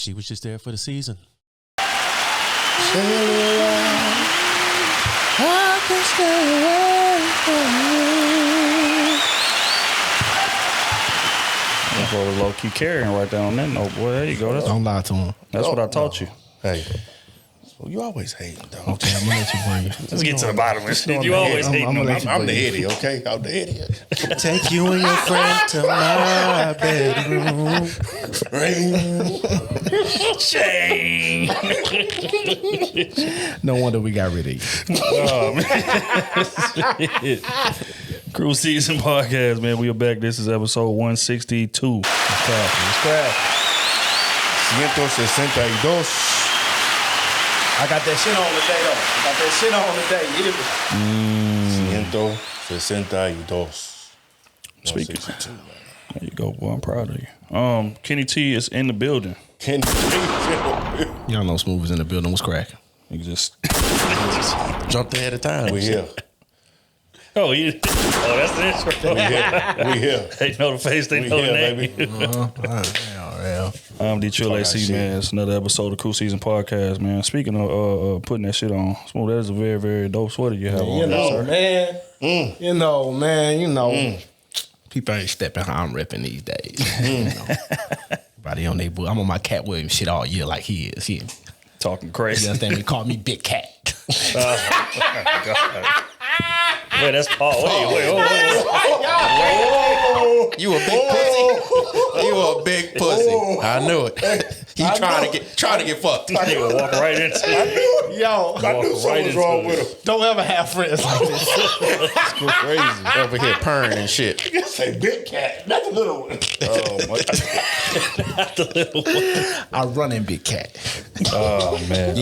She was just there for the season. I can stay away from you. That's what was low-key carrying right there on that note, boy. There you go. Don't lie to him. That's what I taught you. Hey. Well, you always hating, though. Okay, I'm gonna let you bring it. Let's get to the bottom of this. You always hating on me. I'm the idiot, okay? I'm the idiot. Take you and your friend to my bedroom. Shame. No wonder we got rid of you. Oh, man. Krew Season Podcast, man. We are back. This is episode 162. It's crap. 162. I got that shit on today, though. I got that shit on today. You 162. Speaking. There you go, boy. I'm proud of you. Kenny T is in the building. Kenny T. Y'all know Smooth was in the building. What's cracking? You just Jumped ahead of time. We here. Oh, that's the intro. We here. They know the face, they know the name. Baby. I'm D Trill AC, man. It's another episode of Krew Season Podcast, man. Speaking of putting that shit on, Smooth, that is a very, very dope sweater you have on. You know, man. People ain't stepping how I'm repping these days. Everybody on their book. I'm on my Cat Williams shit all year like he is. He Talking crazy. You understand? They call me Big Cat. God. Wait, that's Paul. Wait. You a big pussy. You a big pussy. I knew it. He trying to get fucked. You gonna walk right into it. Yo, I knew something was wrong with him. don't ever have friends like this. It's crazy. Over here purring and shit. Say Big Cat. Not the little one. Oh, my. Not the little one. I run in Big Cat. Oh, man.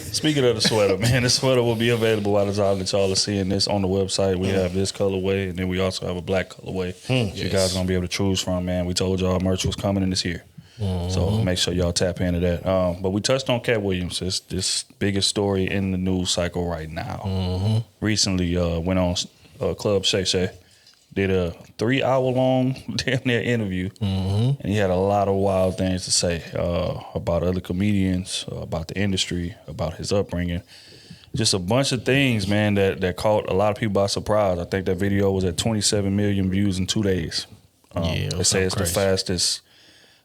Speaking of the sweater, man, the sweater will be available by the time that y'all are seeing this on the website. We have this colorway, and then we also have a black colorway. You guys are going to be able to choose from, man. We told y'all merch was coming in this year. So make sure y'all tap into that. But we touched on Cat Williams. It's this biggest story in the news cycle right now. Recently went on Club Shay Shay. Did a 3-hour-long damn near interview. And he had a lot of wild things to say about other comedians, about the industry, about his upbringing. Just a bunch of things, man, that caught a lot of people by surprise. I think that video was at 27 million views in 2 days. They say it's crazy.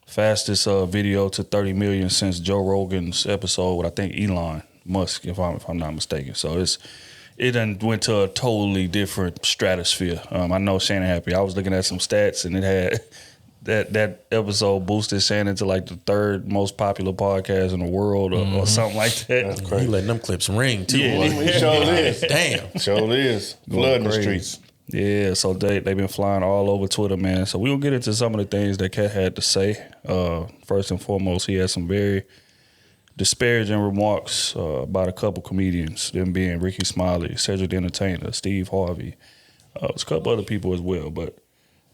The fastest video to 30 million since Joe Rogan's episode with, I think, Elon Musk, if I'm not mistaken. So it done went to a totally different stratosphere. I know Shannon happy. I was looking at some stats, and it had that episode boosted Shannon to like the 3rd most popular podcast in the world or something like that. That's crazy. You letting them clips ring too. Yeah, He sure is. Damn. Sure is. Flooding the streets. Yeah, so they've been flying all over Twitter, man. So we'll get into some of the things that Cat had to say. First and foremost, he had some very disparaging remarks about a couple comedians, them being Ricky Smiley, Cedric the Entertainer, Steve Harvey. There's a couple other people as well, but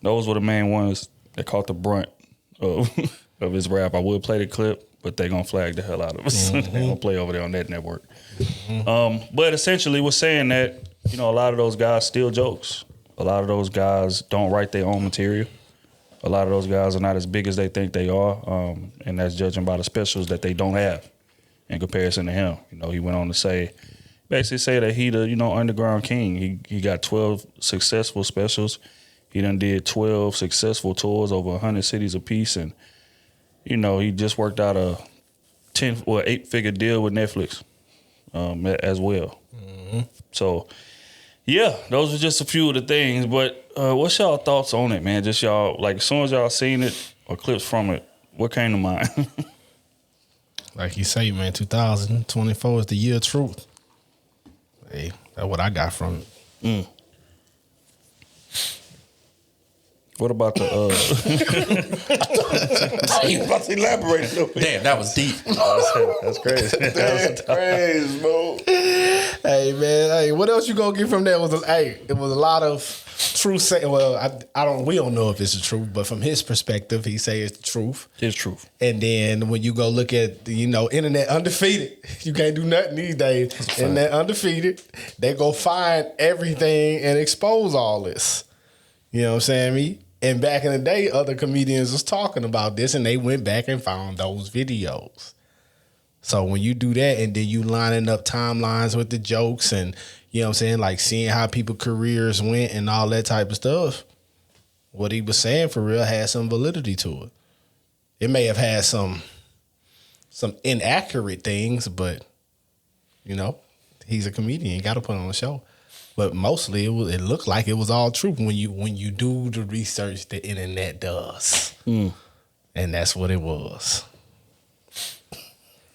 those were the main ones that caught the brunt of his rap. I would play the clip, but they're going to flag the hell out of us. They're going to play over there on that network. But essentially we're saying that, a lot of those guys steal jokes. A lot of those guys don't write their own material. A lot of those guys are not as big as they think they are, and that's judging by the specials that they don't have in comparison to him. He went on to basically say that he the, underground king. He got 12 successful specials. He done did 12 successful tours over 100 cities apiece, and, he just worked out a 8-figure deal with Netflix as well. So, yeah, those are just a few of the things. But what's y'all thoughts on it, man? Just y'all, like, as soon as y'all seen it or clips from it, what came to mind? Like you say, man, 2024 is the year of truth. Hey, that's what I got from it. What about the You about to elaborate a little bit. Damn, that was deep. That's crazy. That's crazy, bro. Hey, man. Hey, what else you gonna get from that? It was a lot of truth. We don't know if it's the truth, but from his perspective, he say it's the truth. It's truth. And then when you go look at internet undefeated, you can't do nothing these days. Internet undefeated, they go find everything and expose all this. You know what I'm saying? And back in the day, other comedians was talking about this, and they went back and found those videos. So when you do that, and then you lining up timelines with the jokes, and you know what I'm saying, like seeing how people's careers went and all that type of stuff, what he was saying for real had some validity to it. It may have had some inaccurate things, but you know, he's a comedian. You got to put on a show. But mostly, it looked like it was all true when you do the research the internet does, and that's what it was.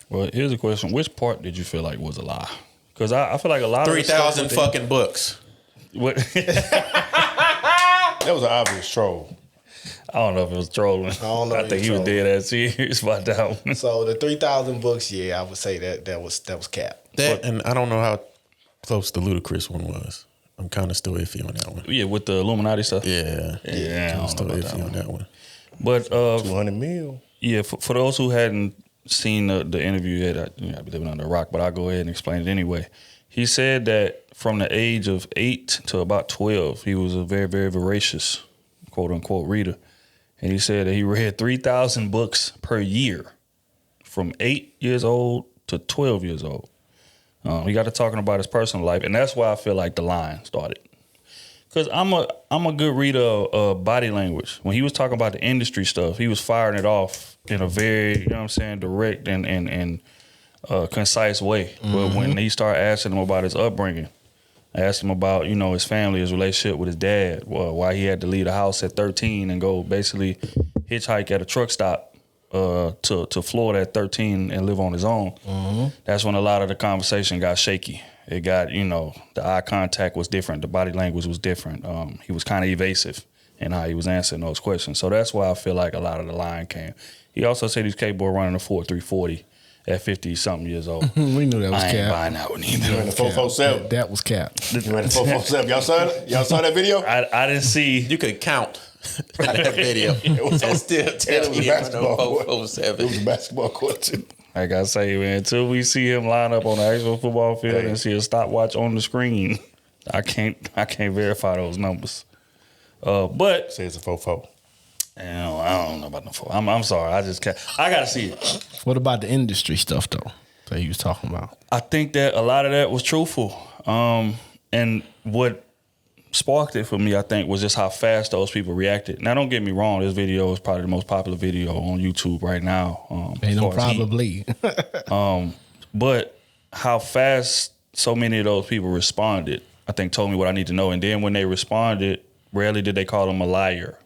Well, here's a question: which part did you feel like was a lie? Because I feel like a lot of 3,000 fucking books. What? That was an obvious troll. I don't know if it was trolling. I think he was dead ass serious about that one. So the 3,000 books, yeah, I would say that was cap. And I don't know how close the Ludacris one was. I'm kind of still iffy on that one. Yeah, with the Illuminati stuff. Yeah, I'm still iffy on that one. But 200 mil. yeah, for those who hadn't seen the interview yet, I'd be living under a rock, but I'll go ahead and explain it anyway. He said that from the age of 8 to about 12, he was a very, very voracious, quote unquote, reader. And he said that he read 3,000 books per year from 8 years old to 12 years old. He got to talking about his personal life, and that's why I feel like the line started. Because I'm a good reader of body language. When he was talking about the industry stuff, he was firing it off in a very, you know what I'm saying, direct and concise way. But when he started asking him about his upbringing, I asked him about, you know, his family, his relationship with his dad, why he had to leave the house at 13 and go basically hitchhike at a truck stop to Florida at 13 and live on his own. That's when a lot of the conversation got shaky. It got, you know, the eye contact was different. The body language was different. He was kind of evasive in how he was answering those questions. So that's why I feel like a lot of the line came. He also said he's capable of running a 4.340 at 50-something years old. We knew that was I ain't cap. buying that one You either. ran the 447. That was cap. You ran the 447. Y'all saw it? Y'all saw that video? I didn't see. You could count in that video and still tell me It was a basketball court. It 407. was a basketball court too. Like I say, man, until we see him line up on the actual football field and see a stopwatch on the screen, I can't verify those numbers. But Say it's a 4-4. I don't know about the 4. I'm sorry. I just can't. I gotta see it. What about the industry stuff though that he was talking about? I think that a lot of that was truthful. And what sparked it for me, I think, was just how fast those people reacted. Now, don't get me wrong. This video is probably the most popular video on YouTube right now. Ain't no as far as probably. But how fast so many of those people responded, I think told me what I need to know. And then when they responded, rarely did they call him a liar.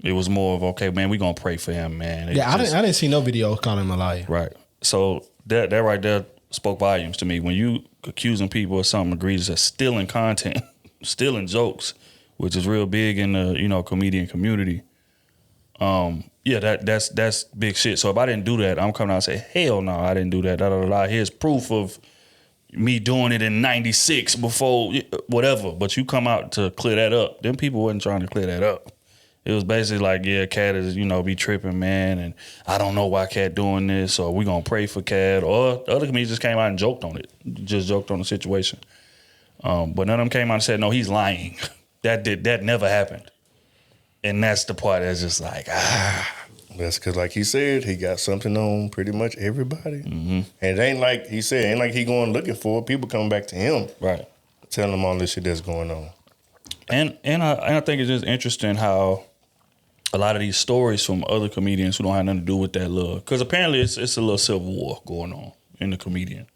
It was more of, okay, man, we gonna pray for him, man. I didn't see no video calling him a liar. Right. So that right there spoke volumes to me. When you accusing people of something egregious as stealing content, stealing jokes, which is real big in the comedian community. That's big shit. So if I didn't do that, I'm coming out and say, hell no, I didn't do that. Da, da, da, da. Here's proof of me doing it in 96 before whatever. But you come out to clear that up. Them people wasn't trying to clear that up. It was basically like, yeah, Cat is, be tripping, man, and I don't know why Cat doing this, or we gonna pray for Cat, or other comedians just came out and joked on it, just joked on the situation. But none of them came out and said, no, he's lying. That never happened. And that's the part that's just like, That's because, like he said, he got something on pretty much everybody. Mm-hmm. And it ain't like he said, ain't like he going looking for it. People coming back to him, right, telling him all this shit that's going on. And I think it's just interesting how a lot of these stories from other comedians who don't have nothing to do with that love, because apparently it's a little civil war going on in the comedian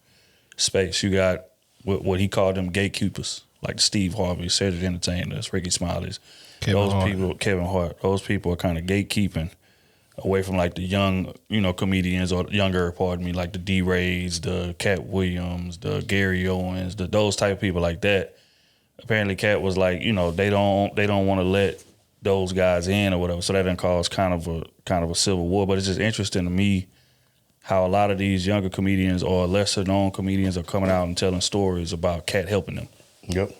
space. You got what he called them gatekeepers, like Steve Harvey, Cedric Entertainers, Ricky Smiley's, Kevin Hart. Those people are kind of gatekeeping away from like the young, comedians or younger, like the D. Rays, the Cat Williams, the Gary Owens, those type of people like that. Apparently, Cat was like, they don't want to let those guys in or whatever, so that didn't cause kind of a civil war. But it's just interesting to me how a lot of these younger comedians or lesser known comedians are coming out and telling stories about Cat helping them. Yep.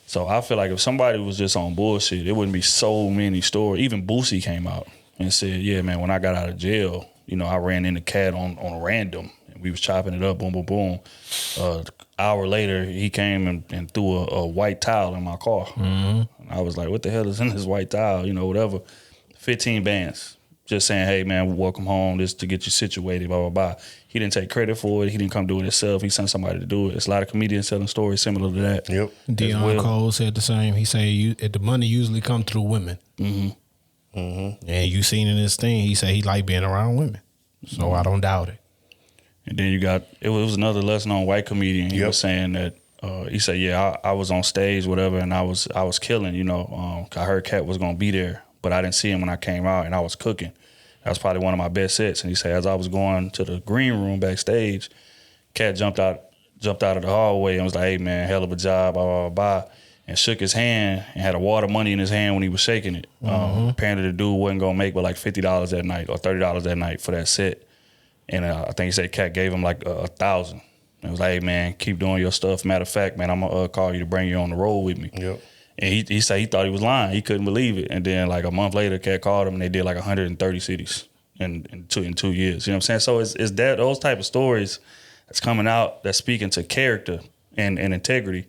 So I feel like if somebody was just on bullshit, it wouldn't be so many stories. Even Boosie came out and said, yeah, man, when I got out of jail, I ran into Cat on a random. And We was chopping it up, boom, boom, boom. Hour later, he came and threw a white towel in my car. And I was like, what the hell is in this white towel? You know, whatever. 15 bands. Just saying, hey, man, welcome home. This to get you situated, blah, blah, blah. He didn't take credit for it. He didn't come do it himself. He sent somebody to do it. It's a lot of comedians telling stories similar to that. Yep. Dion Cole said the same. He said the money usually come through women. And you seen in this thing, he said he like being around women. So I don't doubt it. And then it was another lesson on white comedian. He was saying that, he said, yeah, I was on stage, whatever, and I was killing, you know. I heard Cat was going to be there, but I didn't see him when I came out, and I was cooking. That was probably one of my best sets. And he said, as I was going to the green room backstage, Cat jumped out of the hallway and was like, hey, man, hell of a job, blah, blah, blah, and shook his hand and had a wad of money in his hand when he was shaking it. Apparently the dude wasn't going to make but like $50 that night or $30 that night for that set. And I think he said Cat gave him like $1,000. And it was like, hey, man, keep doing your stuff. Matter of fact, man, I'm going to call you to bring you on the road with me. Yep. And he said he thought he was lying. He couldn't believe it. And then like a month later, Cat called him and they did like 130 cities in 2 years. You know what I'm saying? So it's that those type of stories that's coming out that's speaking to character and integrity.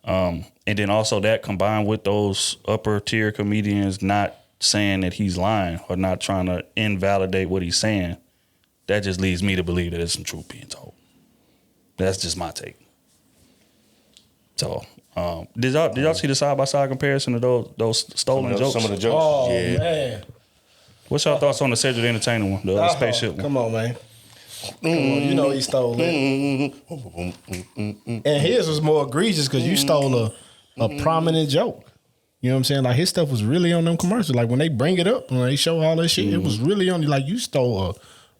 And then also that combined with those upper tier comedians not saying that he's lying or not trying to invalidate what he's saying, that just leads me to believe that there's some truth being told. That's just my take. So, did y'all see the side by side comparison of those stolen jokes? Some of the jokes. Oh man, what's your thoughts on the Cedric the Entertainer one, the spaceship one? Come on, man. Come on, you know he stole it. And his was more egregious because you stole a prominent joke. You know what I'm saying? Like his stuff was really on them commercials. Like when they bring it up, when they show all that shit, it was really on. Like you stole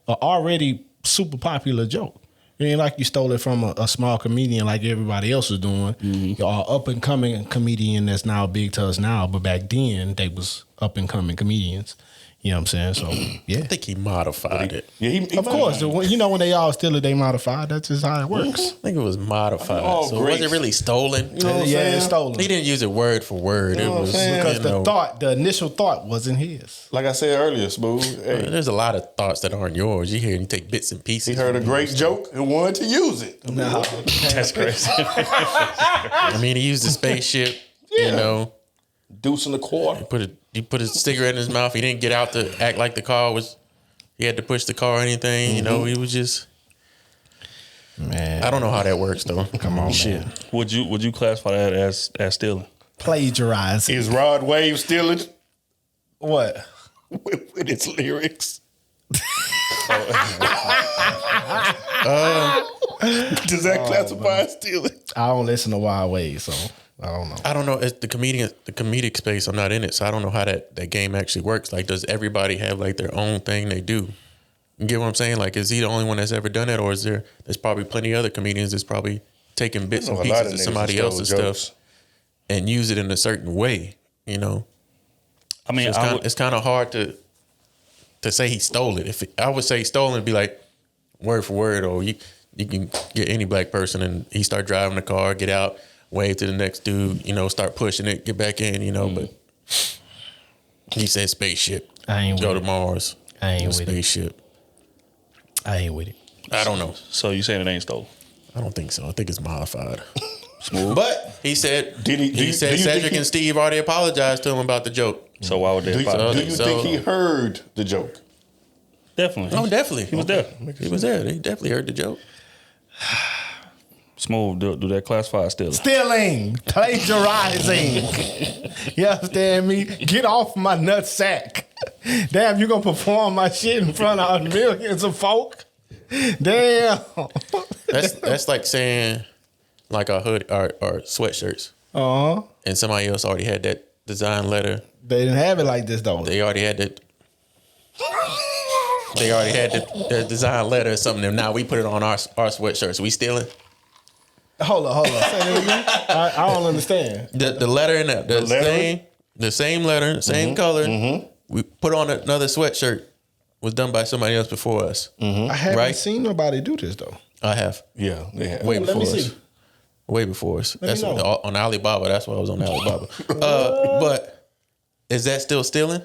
a already super popular joke. It ain't like you stole it from a small comedian like everybody else was doing. Y'all up and coming comedian that's now big to us now, but back then they was up and coming comedians. You know what I'm saying? So yeah, I think he modified it. Yeah, he of course. You know when they all steal it, they modify. That's just how it works. I think it was modified. Oh, so great. was it really stolen? You know what I'm saying? It's stolen. He didn't use it word for word. You know It what I'm was saying? Because you know, the initial thought wasn't his. Like I said earlier, Smooth. Hey, there's a lot of thoughts that aren't yours. You hear and you take bits and pieces. he heard a great joke and wanted to use it. No, That's crazy. I mean, he used a spaceship. You know, Deuce in the quarter. he put a cigarette in his mouth. He didn't get out to act like the car was. He had to push the car or anything. You know, he was just. man. I don't know how that works though. Come on, man. Would you classify that as stealing? Plagiarize. Is Rod Wave stealing What? with its lyrics? Does that classify as stealing? I don't listen to Wild Waves, so I don't know. I don't know. It's the comedic space. I'm not in it, so I don't know how that game actually works. Like, does everybody have like their own thing they do? You get what I'm saying? Like, is he the only one that's ever done it, or is there's probably plenty of other comedians that's probably taking bits and pieces of somebody else's stuff and use it in a certain way? You know, I mean, so it's kind of hard to say he stole it. If I would say stolen, it'd be like word for word, or you can get any black person and he start driving the car, get out, wave to the next dude, you know, start pushing it, get back in, you know. But he said spaceship. I ain't go with to Mars. I ain't with it. Spaceship. I ain't with it. I don't know. so you saying it ain't stolen? I don't think so. I think it's modified. Smooth. But he said he said Cedric and Steve already apologized to him about the joke. So why would they Do you apologize? think he heard the joke? Definitely. Oh, definitely. He was there. He was there. He definitely heard the joke. Smooth. Do that classify as stealing? Stealing, plagiarizing. You understand me? Get off my nut sack. Damn, you gonna perform my shit in front of millions of folk? Damn. That's like saying like our hood or sweatshirts. And somebody else already had that design letter. They didn't have it like this though. They already had that. They already had the design letter or something. And now we put it on our sweatshirts. We stealing? Hold on. Say that again. I don't understand. The letter in the same letter, same color. We put on another sweatshirt. Was done by somebody else before us. I haven't Right? seen nobody do this though. I have. Yeah, they have. Way Let before me us. see. Way before us. Let That's me know. on Alibaba. That's why I was on Alibaba. But is that still stealing?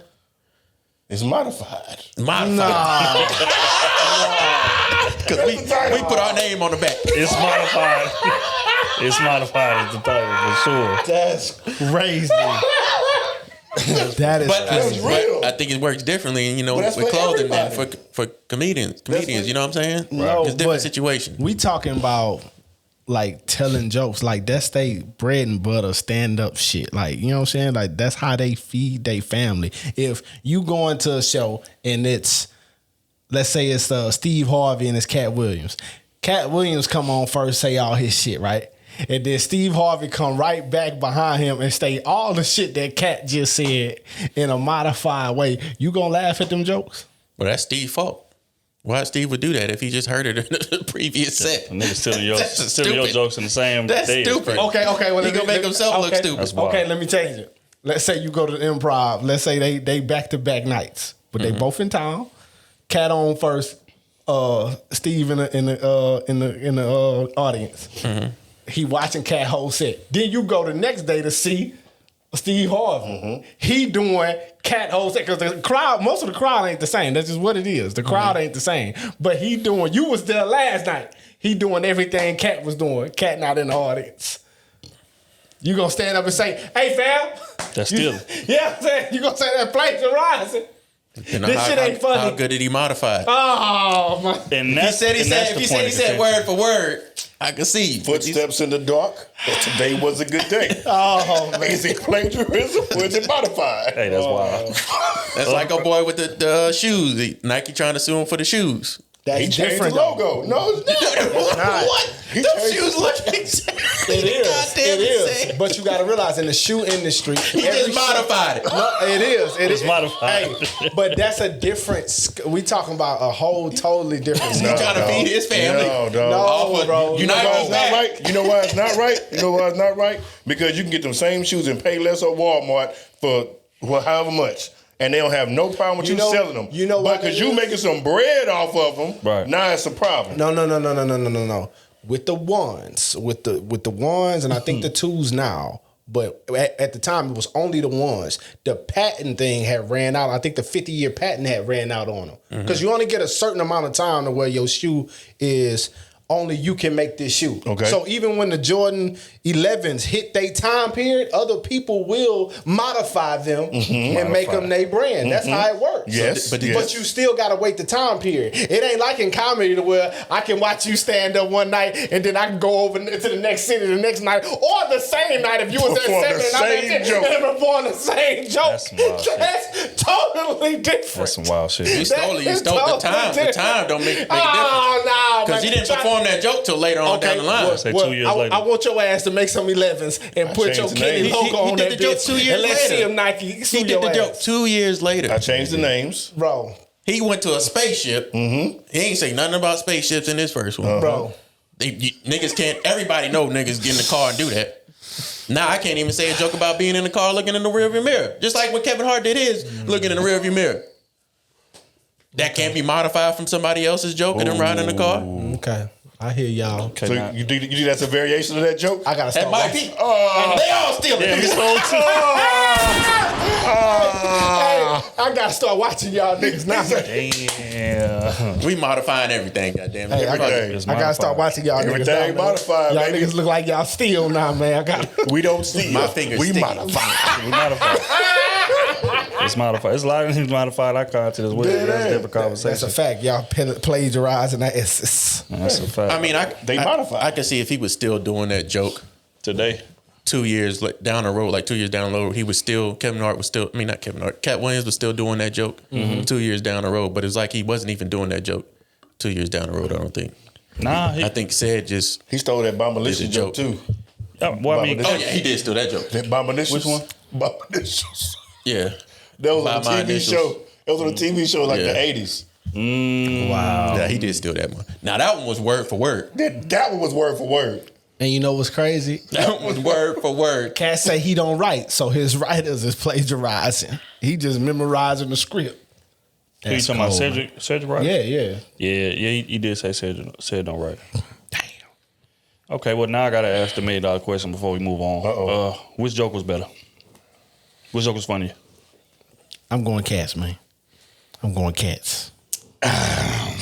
It's modified. Modified. Because we put our name on the back. It's modified. It's modified as the title for sure. That's crazy. That is crazy. But I think it works differently, you know, with clothing than for comedians. You know what I'm saying? No, it's different situation. We talking about like telling jokes, like that's they bread and butter stand up shit. Like, you know what I'm saying? Like that's how they feed their family. If you go into a show and it's, let's say it's Steve Harvey and it's Cat Williams. Cat Williams come on first, say all his shit, right? And then Steve Harvey come right back behind him and say all the shit that Cat just said in a modified way. You gonna laugh at them jokes? Well, that's Steve's fault. Why Steve would do that if he just heard it in the previous set? A nigga stealing your jokes in the same That's day. stupid. Okay. Well, He gonna make himself look stupid. That's wild. Okay, let me change it. Let's say you go to the Improv. Let's say they back to back nights, but they both in town. Cat on first. Steve in the audience. He watching Cat whole set. Then you go the next day to see Steve Harvey. He doing Cat whole set because the crowd, most of the crowd ain't the same. That's just what it is. The crowd ain't the same. But he doing. You was there last night. He doing everything Cat was doing. Cat not in the audience. You gonna stand up and say, "Hey, fam." That's stealing. Yeah, I'm saying you gonna say that plagiarizing. This shit ain't funny. How good did he modify it? Oh my! And He said word for word, I can see. Footsteps in the dark. Today was a good day. Oh man! Is it plagiarism or is it modified? Hey, that's wild. That's like a boy with the shoes. Nike trying to sue him for the shoes. That's He changed different the logo. No, it's not. What? He Them changed- shoes look exactly It is. goddamn It is. same. But you got to realize in the shoe industry, He just modified it. No, it is. It's modified. Hey, but that's a different. We talking about a whole totally different. He trying to feed his family. No, dog. No, bro. You know Nike why it's not back. right? You know why it's not right? You know why it's not right? Because you can get them same shoes and pay less at Walmart for however much. And they don't have no problem with you selling them. You know but what it because you is? making some bread off of them, Right. now it's a problem. No. With the ones, with the ones, and I think the twos now. But at the time, it was only the ones. The patent thing had ran out. I think the 50-year patent had ran out on them. Because you only get a certain amount of time to where your shoe is only you can make this shoe. Okay. So even when the Jordan 11s hit their time period, other people will modify them and make them their brand. That's how it works. Yes, But yes. you still got to wait the time period. It ain't like in comedy to where I can watch you stand up one night and then I can go over to the next city the next night or the same night if you was Perform there the 7 and I'm same at 10 joke. and perform the same joke. That's some wild shit. That's totally different. That's some wild shit. You stole it. You stole the time. The time don't make a difference. Oh, no. Because you didn't perform that joke till later on down the line. Say 2 years later. I want your ass to make some 11s and put your changed the Kenny name. logo He on did that the joke bitch 2 years and let's later. see if Nike He sue did your the joke ass. 2 years later. I changed the names. Bro. He went to a spaceship. He ain't say nothing about spaceships in his first one. Bro. Niggas can't. Everybody know niggas get in the car and do that. Now I can't even say a joke about being in the car looking in the rearview mirror. Just like when Kevin Hart did his, looking in the rearview mirror. That can't be modified from somebody else's joke and them riding in the car. Okay. I hear y'all. Okay, So now- you think that's a variation of that joke? I gotta That start might watching. be. They all steal it. Yeah, he stole two. Hey, I gotta start watching y'all niggas now. Damn. We modifying everything, goddamn it. Hey, I Everything. It's gotta start watching y'all niggas now. Everything man. modified, Y'all baby. niggas look like y'all steal now, man. I got. We don't see My it. fingers We sticky. modify. We modified. It's modified. It's a lot of things modified our content as well. That's a different conversation. That's a fact. Y'all plagiarizing that. It's That's a fact. I mean, They modify. I can see if he was still doing that joke Today. 2 years down the road, like 2 years down the road, he was still, Kevin Hart was still, I mean, not Kevin Hart, Cat Williams was still doing that joke 2 years down the road, but it's like he wasn't even doing that joke 2 years down the road, I don't think. Nah, I think said just, He stole that Bombalicious It's a joke joke. too. well, I mean, oh yeah, he did steal that joke. That Bombalicious. Which one? Bombalicious. Yeah. That was By on a my TV initials. show. That was on a TV show like Yeah. the 80s. wow. Yeah, he did steal that one. Now that one was word for word. That one was word for word. and you know what's crazy? That one was word for word. Cat say he don't write, so his writers is plagiarizing. He just memorizing the script. Who you talking about? Cedric Wright? Yeah. Yeah, he did say Cedric don't write. Damn. Okay, well, now I got to ask the $1 million question before we move on. Uh-oh. Which joke was better? Which joke was funnier? I'm going Cats, man. I'm going Cats. I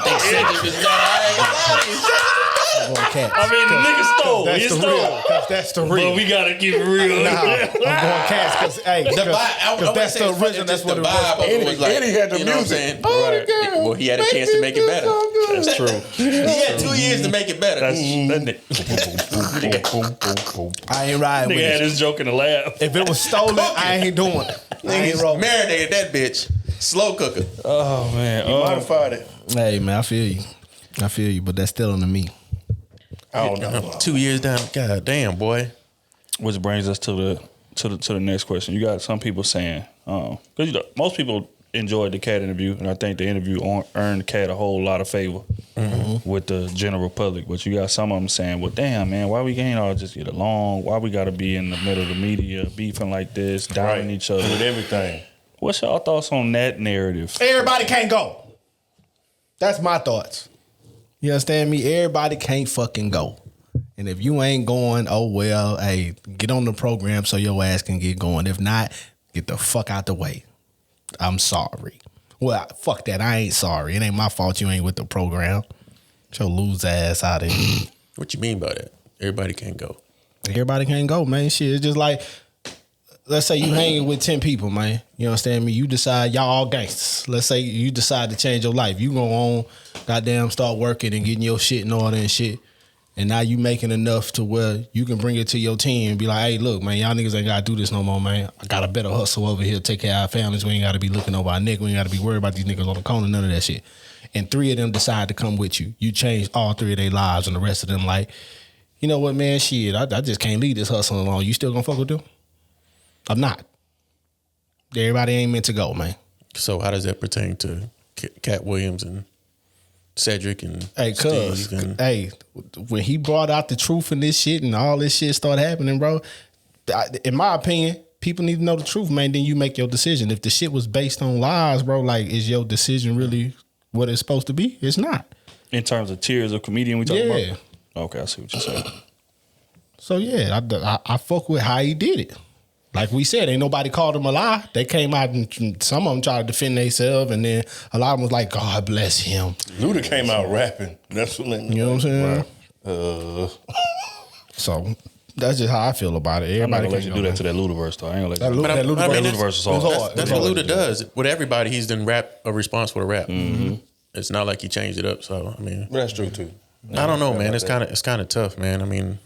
don't think I'm going Cats. I mean, the nigga stole. He stole. Because that's the real. But we gotta keep it real. Nah, I'm going Cats because that's the original. That's what it was. Eddie had the music. Well, he had a chance to make it better. That's true. He had 2 years to make it better. That I ain't riding with nigga had it. his joke in the lab. If it was stolen, I ain't doing it. Niggas marinated that bitch. Slow cooker. Oh man, Modified it. Hey man, I feel you, but that's still on me. I don't know. 2 years down. God damn, boy. which brings us to the next question. You got some people saying, because most people enjoyed the Cat interview, and I think the interview earned Cat a whole lot of favor with the general public. But you got some of them saying, well, damn, man, why we can't all just get along? Why we got to be in the middle of the media beefing like this, downing each other? With everything. What's y'all thoughts on that narrative? Everybody can't go. That's my thoughts. You understand me? Everybody can't fucking go. And if you ain't going, oh well, hey, get on the program so your ass can get going. If not, get the fuck out the way. I'm sorry. Well, fuck that. I ain't sorry. It ain't my fault you ain't with the program. Get your lose ass out of here. What you mean by that? Everybody can't go. Everybody can't go, man. Shit, it's just like, let's say you hanging with 10 people, man. You understand me? You decide y'all all gangsters. Let's say you decide to change your life. You go on, goddamn, start working and getting your shit in order and shit. And now you making enough to where you can bring it to your team and be like, hey, look, man, y'all niggas ain't got to do this no more, man. I got a better hustle over here, take care of our families. We ain't got to be looking over our neck. We ain't got to be worried about these niggas on the corner, none of that shit. And 3 of them decide to come with you. You change all 3 of their lives, and the rest of them like, you know what, man, shit, I just can't leave this hustle alone. You still gonna fuck with them? I'm not. Everybody ain't meant to go, man. So how does that pertain to Cat Williams and Cedric and Steve? Hey, when he brought out the truth in this shit and all this shit started happening, bro, in my opinion, people need to know the truth, man. Then you make your decision. If the shit was based on lies, bro, like, is your decision really what it's supposed to be? It's not. In terms of tiers of comedian we talking about? Okay, I see what you're saying. So, yeah, I fuck with how he did it. Like we said, ain't nobody called him a lie. They came out and some of them tried to defend themselves, and then a lot of them was like, God bless him. Luda came out rapping. That's what you know what I'm saying? Right. So that's just how I feel about it. I'm not Everybody gonna let you do that to that Ludaverse, though. I ain't gonna let you. That Ludaverse is hard. That's what Luda does. With everybody, he's done rap a response for the rap. Mm-hmm. It's not like he changed it up. So, I mean. That's true, too. I don't know, man. It's kind of tough, man. I mean,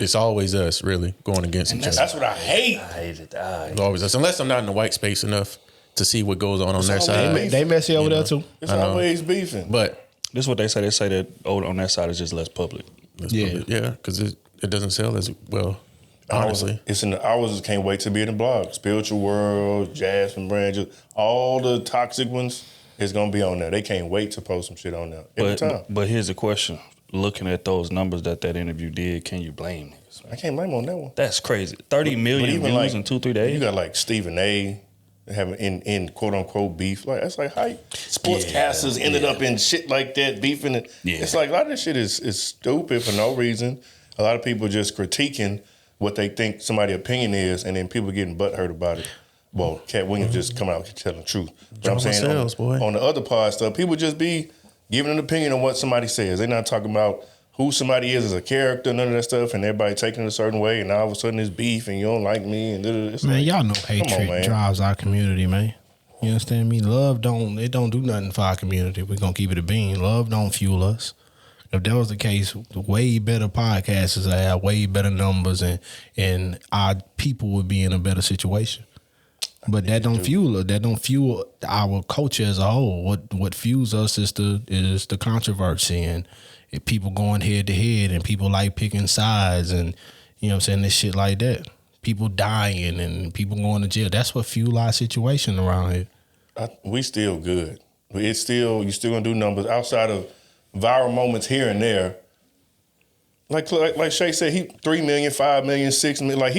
it's always us, really, going against each other. That's what I hate. I hate it. It's always us. Unless I'm not in the white space enough to see what goes on their side. They mess you over there, too. It's always beefing. But this is what they say. They say that on that side is just less public. Yeah, because it doesn't sell as well, honestly. It's in the hours. Can't wait to be in the blog. Spiritual World, Jasmine Brand, all the toxic ones is going to be on there. They can't wait to post some shit on there every time. But here's the question. Looking at those numbers that interview did, can you blame niggas? I can't blame on that one. That's crazy. 30 million views in 2-3 days. You got like Stephen A. having in quote unquote beef. Like that's like how sportscasters ended up in shit like that beefing. It's like a lot of this shit is stupid for no reason. A lot of people just critiquing what they think somebody's opinion is, and then people getting butthurt about it. Well, Cat Williams just come out and telling the truth. But I'm saying on the other part stuff, people just be giving an opinion on what somebody says. They're not talking about who somebody is as a character, none of that stuff, and everybody taking it a certain way, and all of a sudden it's beef, and you don't like me, and it's man, like, y'all know hatred drives our community, man. You understand me? Love don't do nothing for our community. We're gonna keep it a bean. Love don't fuel us. If that was the case, way better podcasters have way better numbers, and our people would be in a better situation. But that don't fuel us. That don't fuel our culture as a whole. What fuels us is the controversy and people going head to head and people like picking sides and you know what I'm saying, this shit like that. People dying and people going to jail. That's what fuel our situation around here. We still good. You still gonna do numbers outside of viral moments here and there. Like Shay said, he 3 million, 5 million, 6 million. Like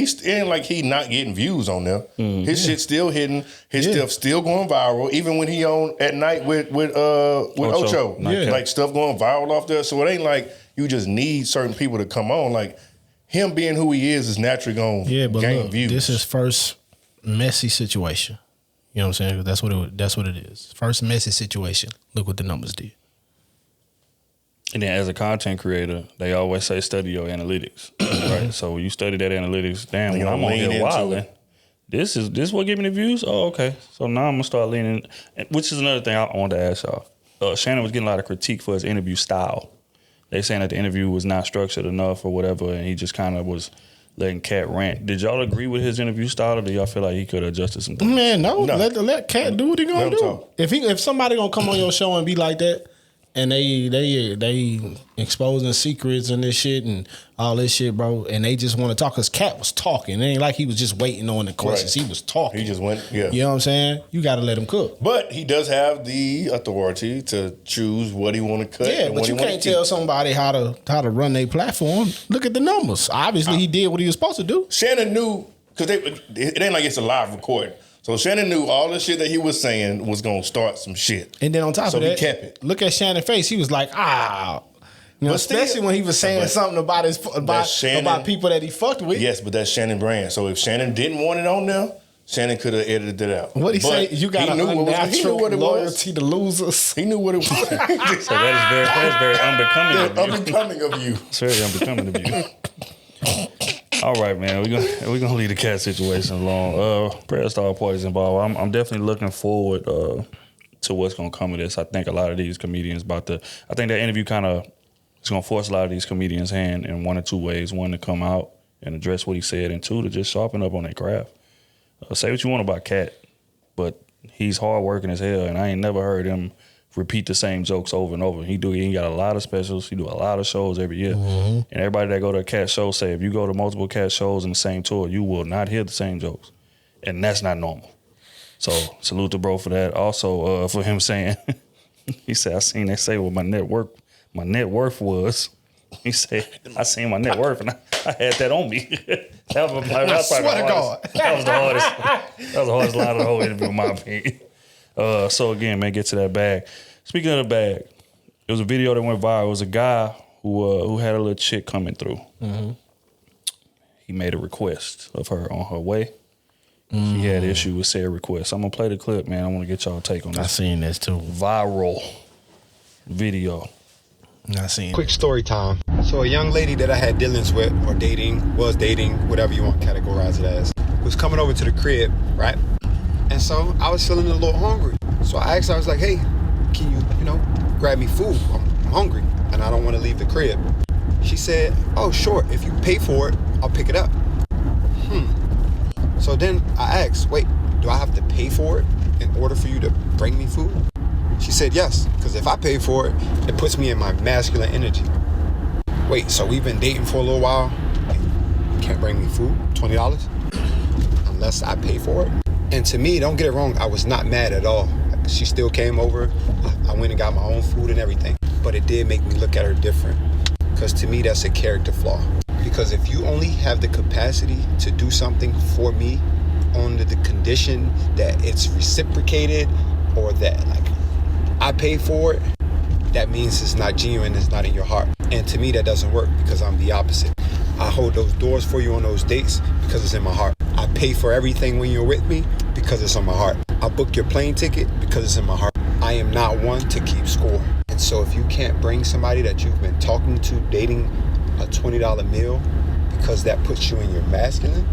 he not getting views on there. His shit still hitting. His stuff still going viral. Even when he on at night with Ocho. Like stuff going viral off there. So it ain't like you just need certain people to come on. Like him being who he is naturally going to gain views. This is first messy situation. You know what I'm saying? 'Cause that's what it is. First messy situation. Look what the numbers did. And then as a content creator, they always say study your analytics, right? So when you study that analytics, damn, when I'm on here wilding, this what give me the views? Oh, okay. So now I'm going to start leaning, which is another thing I wanted to ask y'all. Shannon was getting a lot of critique for his interview style. They saying that the interview was not structured enough or whatever, and he just kind of was letting Cat rant. Did y'all agree with his interview style, or do y'all feel like he could have adjusted some things? Man, no. Let Cat do what he gonna do. Talk. If somebody gonna come on your show and be like that, and they exposing secrets and this shit and all this shit, bro, and they just want to talk, because Cat was talking. It ain't like he was just waiting on the questions. Right. He was talking. He just went, yeah. You know what I'm saying? You got to let him cook. But he does have the authority to choose what he want to cut. Yeah, but you can't tell somebody how to run their platform. Look at the numbers. Obviously, he did what he was supposed to do. Shannon knew, because it ain't like it's a live recording. So Shannon knew all the shit that he was saying was going to start some shit. And then on top of that, he kept it. Look at Shannon's face. He was like, You know, especially when he was saying something about people that he fucked with. Yes, but that's Shannon brand. So if Shannon didn't want it on there, Shannon could have edited it out. What he say? You got an unnatural loyalty to losers. He knew what it was. So that is very unbecoming of you. Unbecoming of you. It's very unbecoming of you. All right, man. We're gonna leave the Cat situation alone. Prayer star parties involved. I'm definitely looking forward to what's gonna come of this. I think a lot of these comedians I think that interview kind of is gonna force a lot of these comedians' hand in one or two ways. One, to come out and address what he said, and two, to just sharpen up on their craft. Say what you want about Cat, but he's hardworking as hell, and I ain't never heard him repeat the same jokes over and over. He got a lot of specials. He do a lot of shows every year. Mm-hmm. And everybody that go to a Cat show say if you go to multiple Cat shows in the same tour, you will not hear the same jokes. And that's not normal. So salute to bro for that. Also for him saying, he said, I seen they say what my net worth was. He said, I seen my net worth and I had that on me. That was the hardest line of the whole interview, in my opinion. So again, man, get to that bag. Speaking of the bag, it was a video that went viral. It was a guy who had a little chick coming through. Mm-hmm. He made a request of her on her way. Mm-hmm. He had an issue with said request. I'm gonna play the clip, man. I want to get y'all take on this. I seen this too. Viral video. I seen. Quick story time. So a young lady that I had dealings with, or was dating, whatever you want to categorize it as, was coming over to the crib, right? And so I was feeling a little hungry. So I asked her, I was like, hey, can you grab me food? I'm hungry and I don't want to leave the crib. She said, oh, sure. If you pay for it, I'll pick it up. So then I asked, wait, do I have to pay for it in order for you to bring me food? She said, yes, because if I pay for it, it puts me in my masculine energy. Wait, so we've been dating for a little while? You can't bring me food? $20? Unless I pay for it? And to me, don't get it wrong, I was not mad at all. She still came over. I went and got my own food and everything. But it did make me look at her different. Because to me, that's a character flaw. Because if you only have the capacity to do something for me under the condition that it's reciprocated or that I pay for it, that means it's not genuine, it's not in your heart. And to me, that doesn't work because I'm the opposite. I hold those doors for you on those dates because it's in my heart. I pay for everything when you're with me because it's on my heart. I book your plane ticket because it's in my heart. I am not one to keep score. And so if you can't bring somebody that you've been talking to, dating, a $20 meal because that puts you in your masculine,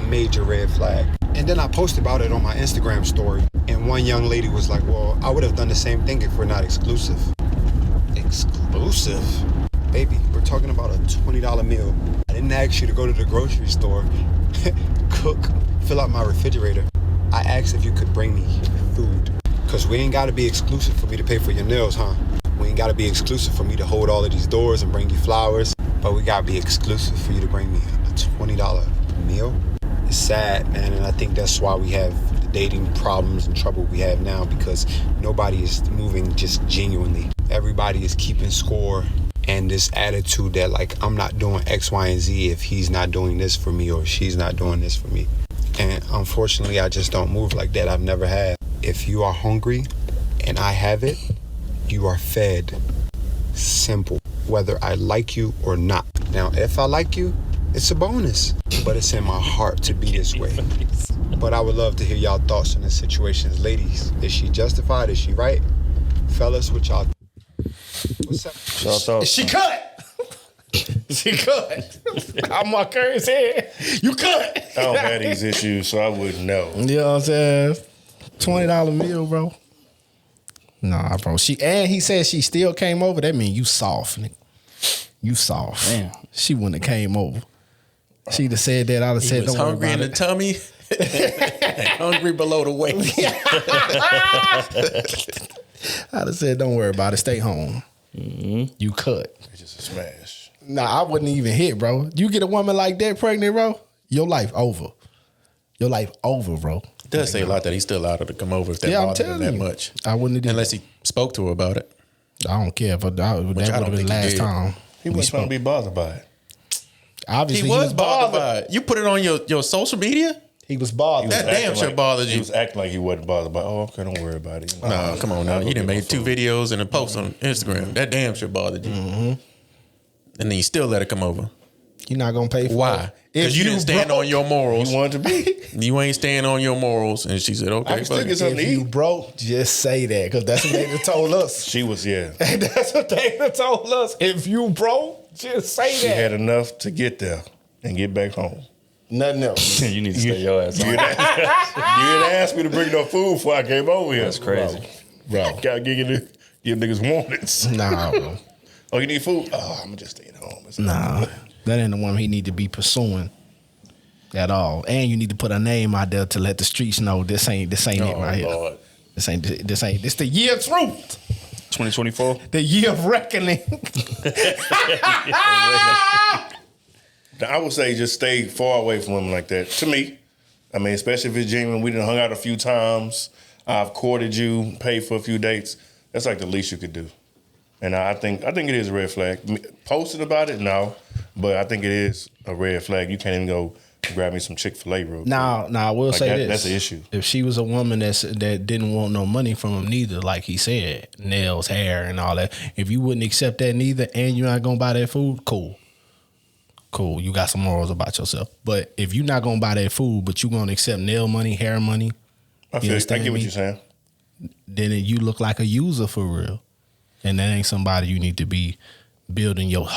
major red flag. And then I posted about it on my Instagram story. And one young lady was like, well, I would have done the same thing if we're not exclusive. Exclusive? Baby, we're talking about a $20 meal. I didn't ask you to go to the grocery store, cook, fill out my refrigerator. I asked if you could bring me food. Because we ain't got to be exclusive for me to pay for your nails, huh? We ain't got to be exclusive for me to hold all of these doors and bring you flowers. But we got to be exclusive for you to bring me a $20 meal. It's sad, man, and I think that's why we have the dating problems and trouble we have now, because nobody is moving just genuinely. Everybody is keeping score, and this attitude that I'm not doing X, Y, and Z if he's not doing this for me or she's not doing this for me. And unfortunately, I just don't move like that. I've never have. If you are hungry and I have it, you are fed. Simple. Whether I like you or not. Now, if I like you, it's a bonus, but it's in my heart to be this way. But I would love to hear y'all thoughts on this situation. Ladies, is she justified? Is she right? Fellas, what y'all? What's up? Y'all thoughts? She cut. She cut. I'm my Curry's head. You cut. I don't have these issues, so I wouldn't know. You know what I'm saying? $20 meal, bro. Nah, bro. He said she still came over. That mean you soft, nigga. You soft. Damn. She wouldn't have came over. She'd have said that. I'd have said, was don't worry hungry about in the it. tummy, hungry below the waist. I'd have said, don't worry about it. Stay home. Mm-hmm. You cut. It's just a smash. Nah, I wouldn't even hit, bro. You get a woman like that pregnant, bro, your life over. Your life over, bro. It does say a lot that he's still allowed her to come over if that Yeah, I'm bothered him telling that you. much. I wouldn't have did Unless that. he spoke to her about it. I don't care. But that would have been think he last did. time. He wasn't trying to be bothered by it. Obviously, He was bothered by it. You put it on your social media? He was bothered. That damn sure bothered He you. was acting like he wasn't bothered by it. Oh, okay, don't worry about it. Nah, come on now. You done made 2 videos and a post on Instagram. That damn sure bothered you. Mm-hmm. And then you still let her come over. You're not gonna pay for it. Why? Because you didn't stand on your morals. You wanted to be. You ain't stand on your morals. And she said, I okay, can still fuck get it. something to If you eat. broke, just say that, because that's what they done told us. She was, yeah. That's what they done told us. If you broke, just say She that. had enough to get there and get back home. Nothing else. You need to stay your ass You home. didn't ask me to bring no food before I came over here. That's crazy. Bro. Gotta give niggas warnings. Nah, bro. Oh, you need food? Oh, I'm gonna just stay at home. Nah. That ain't the one he need to be pursuing at all. And you need to put a name out there to let the streets know this ain't it right here. Lord. This the year of truth. 2024. The year of reckoning. I would say just stay far away from women like that. To me, I mean, especially if it's genuine. We done hung out a few times. I've courted you, paid for a few dates. That's like the least you could do. And I think it is a red flag. Posting about it, no, but I think it is a red flag. You can't even go grab me some Chick-fil-A real quick. Now I will say this. That's an issue. If she was a woman that didn't want no money from him neither, like he said, nails, hair, and all that, if you wouldn't accept that neither and you're not going to buy that food, cool. You got some morals about yourself. But if you're not going to buy that food, but you're going to accept nail money, hair money, I get what you're saying. then you look like a user for real. And that ain't somebody you need to be building your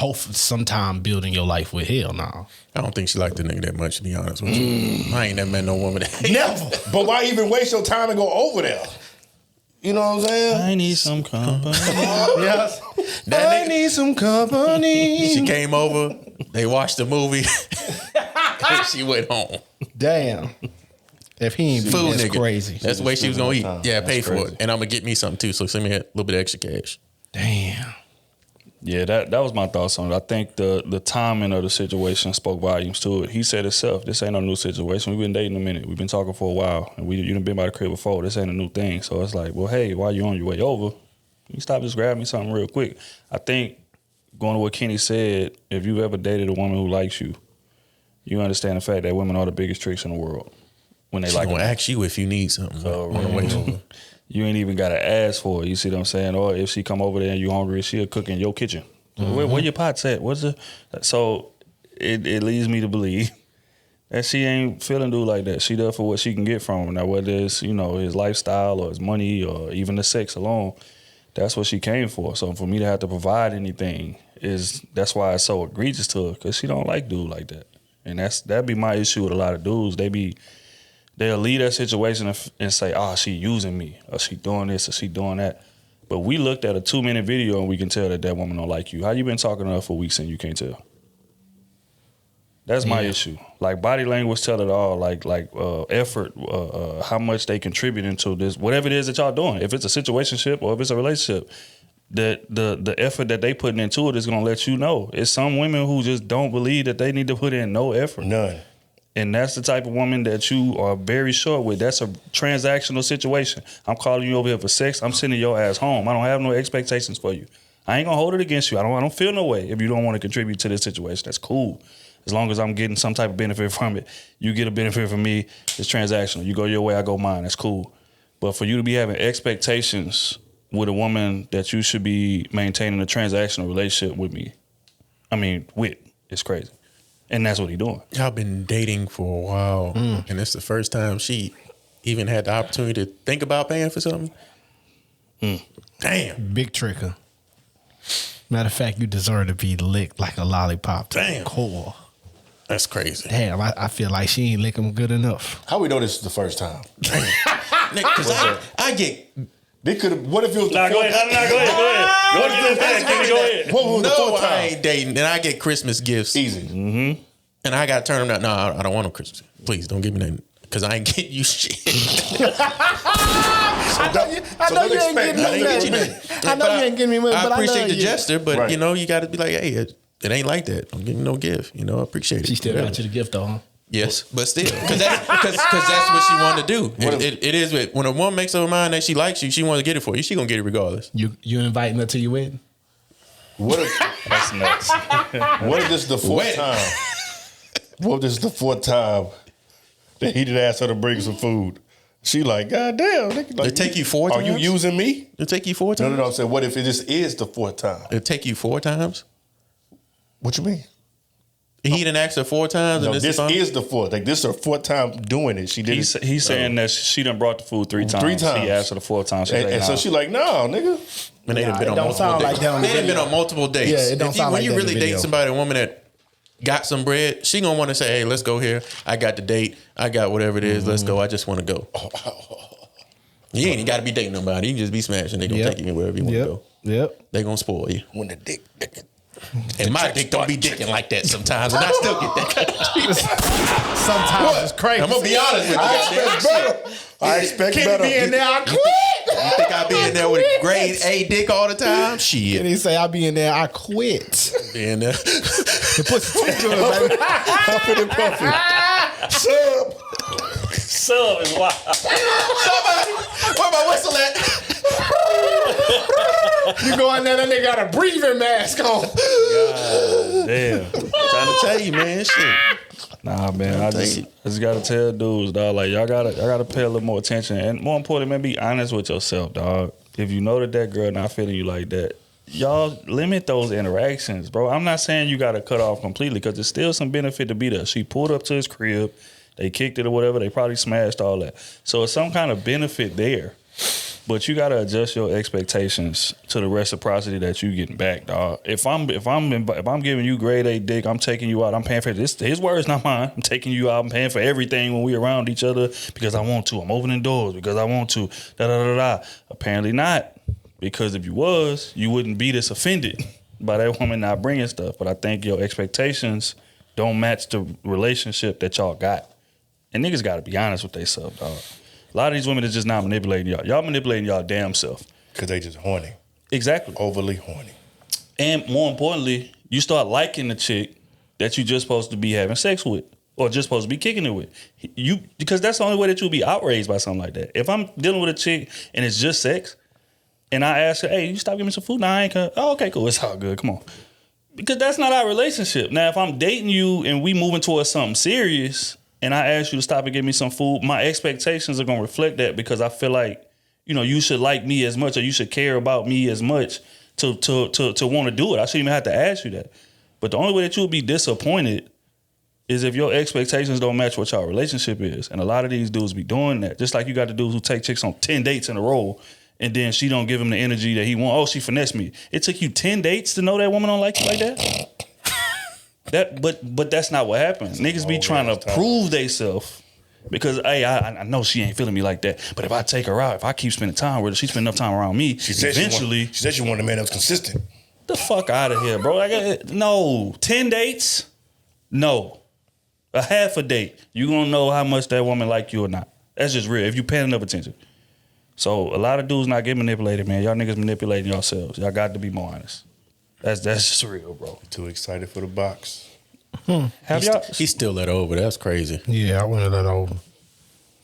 building your life with. Hell no. I don't think she liked the nigga that much, to be honest with you. I ain't never met no woman that Never. But why even waste your time and go over there? You know what I'm saying? I need some company. Yes. That I need some company. She came over, they watched the movie, and she went home. Damn. If he ain't Food that's nigga. crazy. That's the way she was gonna eat. Yeah, pay for crazy. it. And I'm gonna get me something too. So send me a little bit of extra cash. Damn. Yeah, that was my thoughts on it. I think the timing of the situation spoke volumes to it. He said himself, this ain't no new situation. We've been dating a minute. We've been talking for a while. And you done been by the crib before. This ain't a new thing. So it's like, well, hey, while you on your way over, you stop just grab me something real quick. I think going to what Kenny said, if you've ever dated a woman who likes you, you understand the fact that women are the biggest tricks in the world. When they She like gonna them. ask you if you need something. So, on the way over. You ain't even gotta ask for it. You see what I'm saying? Or if she come over there and you hungry, she'll cook in your kitchen. Where your pots at? What's the? So it leads me to believe that she ain't feeling dude like that. She there for what she can get from him. Now whether it's his lifestyle or his money or even the sex alone, that's what she came for. So for me to have to provide anything that's why it's so egregious to her, because she don't like dude like that. And that'd be my issue with a lot of dudes. They'll leave that situation and say, she using me, or she doing this, or she doing that. But we looked at a 2-minute video and we can tell that woman don't like you. How you been talking to her for weeks and you can't tell? That's my issue. Like body language tell it all. Like effort, how much they contribute into this, whatever it is that y'all doing. If it's a situationship or if it's a relationship, the effort that they putting into it is gonna let you know. It's some women who just don't believe that they need to put in no effort. None. And that's the type of woman that you are very short with. That's a transactional situation. I'm calling you over here for sex. I'm sending your ass home. I don't have no expectations for you. I ain't gonna hold it against you. I don't feel no way if you don't want to contribute to this situation. That's cool. As long as I'm getting some type of benefit from it, you get a benefit from me. It's transactional. You go your way, I go mine. That's cool. But for you to be having expectations with a woman that you should be maintaining a transactional relationship with, it's crazy. And that's what he doing. Y'all been dating for a while, and it's the first time she even had the opportunity to think about paying for something. Damn. Big tricker. Matter of fact, you deserve to be licked like a lollipop to the core. That's crazy. Damn, I feel like she ain't lick him good enough. How we know this is the first time? Because I get... They could. What if it was the Go fourth ahead. time? Go ahead. Go ahead. What was the No, fourth I time? ain't dating, and I get Christmas gifts. Easy. And I got to turn them down. No, I don't want no Christmas. Please, don't give me nothing. Because I ain't getting you shit. I know you ain't getting me nothing. I know you ain't getting me money, but I appreciate the you. gesture, but Right. you know, you got to be like, hey, it ain't like that. Don't give me no gift. You know, I appreciate it. She still Whatever. got you the gift though, huh? Yes, but still, because that's what she wanted to do. It is when a woman makes up her mind that she likes you, she wants to get it for you. She gonna get it regardless. You inviting her to your wedding? What if That's nuts. What if this is the fourth time? What if this is the fourth time that he did ask her to bring some food? She like, God damn. Nigga, like, It take you 4 Are times? you using me? It'll take you 4 times. No. I'm saying, what if this is the fourth time? It'll take you 4 times. What you mean? He didn't ask her 4 times. No, and this is the fourth. Like, this is her fourth time doing it. She did it. He's saying that she done brought the food 3 times. 3 times. He asked her the 4th time. She's And, like, and so nah. she like, no, nigga. And they done been it on don't multiple sound dates. like that on the They done been video. on multiple dates. Yeah, it don't sound when like you that in really the date video. somebody, a woman that got some bread, she gonna want to say, hey, let's go here. I got the date. I got whatever it is. Let's go. I just want to go. You ain't got to be dating nobody. You can just be smashing. They gonna take you wherever you want to go. Yep. They gonna spoil you. When the dick. And my dick don't be dicking like that sometimes, and I still get that kind of treatment. Sometimes it's crazy. I'm gonna be honest with you. I expect Can't better. be in there. I quit. You think I be in there with grade A dick all the time? And Shit. he say I be in there. I quit. Be in there. The pussy too good, baby. Puffin' and puffin'. Sub. Sub is wild. Somebody, where my whistle at? You go in there, that nigga got a breathing mask on. Damn. Trying to tell you, man. Shit. Nah, man. I just gotta tell dudes, dog. Like y'all gotta pay a little more attention, and more importantly, man, be honest with yourself, dog. If you know that girl not feeling you like that, y'all limit those interactions, bro. I'm not saying you gotta cut off completely, because there's still some benefit to be there. She pulled up to his crib, they kicked it or whatever. They probably smashed all that, so it's some kind of benefit there. But you gotta adjust your expectations to the reciprocity that you getting back, dog. If I'm giving you grade A dick, I'm taking you out. I'm paying for this. His words, not mine. I'm taking you out. I'm paying for everything when we around each other because I want to. I'm opening doors because I want to. Da da da da. Apparently not, because if you was, you wouldn't be this offended by that woman not bringing stuff. But I think your expectations don't match the relationship that y'all got, and niggas got to be honest with themselves, dog. A lot of these women is just not manipulating y'all. Y'all manipulating y'all damn self. Because they just horny. Exactly. Overly horny. And more importantly, you start liking the chick that you just supposed to be having sex with or just supposed to be kicking it with. Because that's the only way that you'll be outraged by something like that. If I'm dealing with a chick and it's just sex and I ask her, hey, you stop giving me some food? Nah, I ain't gonna. Oh, okay, cool. It's all good. Come on. Because that's not our relationship. Now, if I'm dating you and we moving towards something serious and I ask you to stop and give me some food, my expectations are going to reflect that, because I feel like, you know, you should like me as much, or you should care about me as much to want to do it. I shouldn't even have to ask you that. But the only way that you'll be disappointed is if your expectations don't match what your relationship is. And a lot of these dudes be doing that. Just like you got the dudes who take chicks on 10 dates in a row and then she don't give him the energy that he want. Oh, she finessed me. It took you 10 dates to know that woman don't like you like that? But that's not what happens. Niggas be trying to prove theyself because, hey, I know she ain't feeling me like that. But if I take her out, if I keep spending time with her, she spend enough time around me, She said eventually... she said she wanted a man that was consistent. The fuck out of here, bro. No. 10 dates? No. A half a date. You gonna know how much that woman like you or not. That's just real. If you paying enough attention. So a lot of dudes not getting manipulated, man. Y'all niggas manipulating yourselves. Y'all got to be more honest. That's just real, bro. Too excited for the box. Have y'all? He still let her over. That's crazy. Yeah, I wanted that over.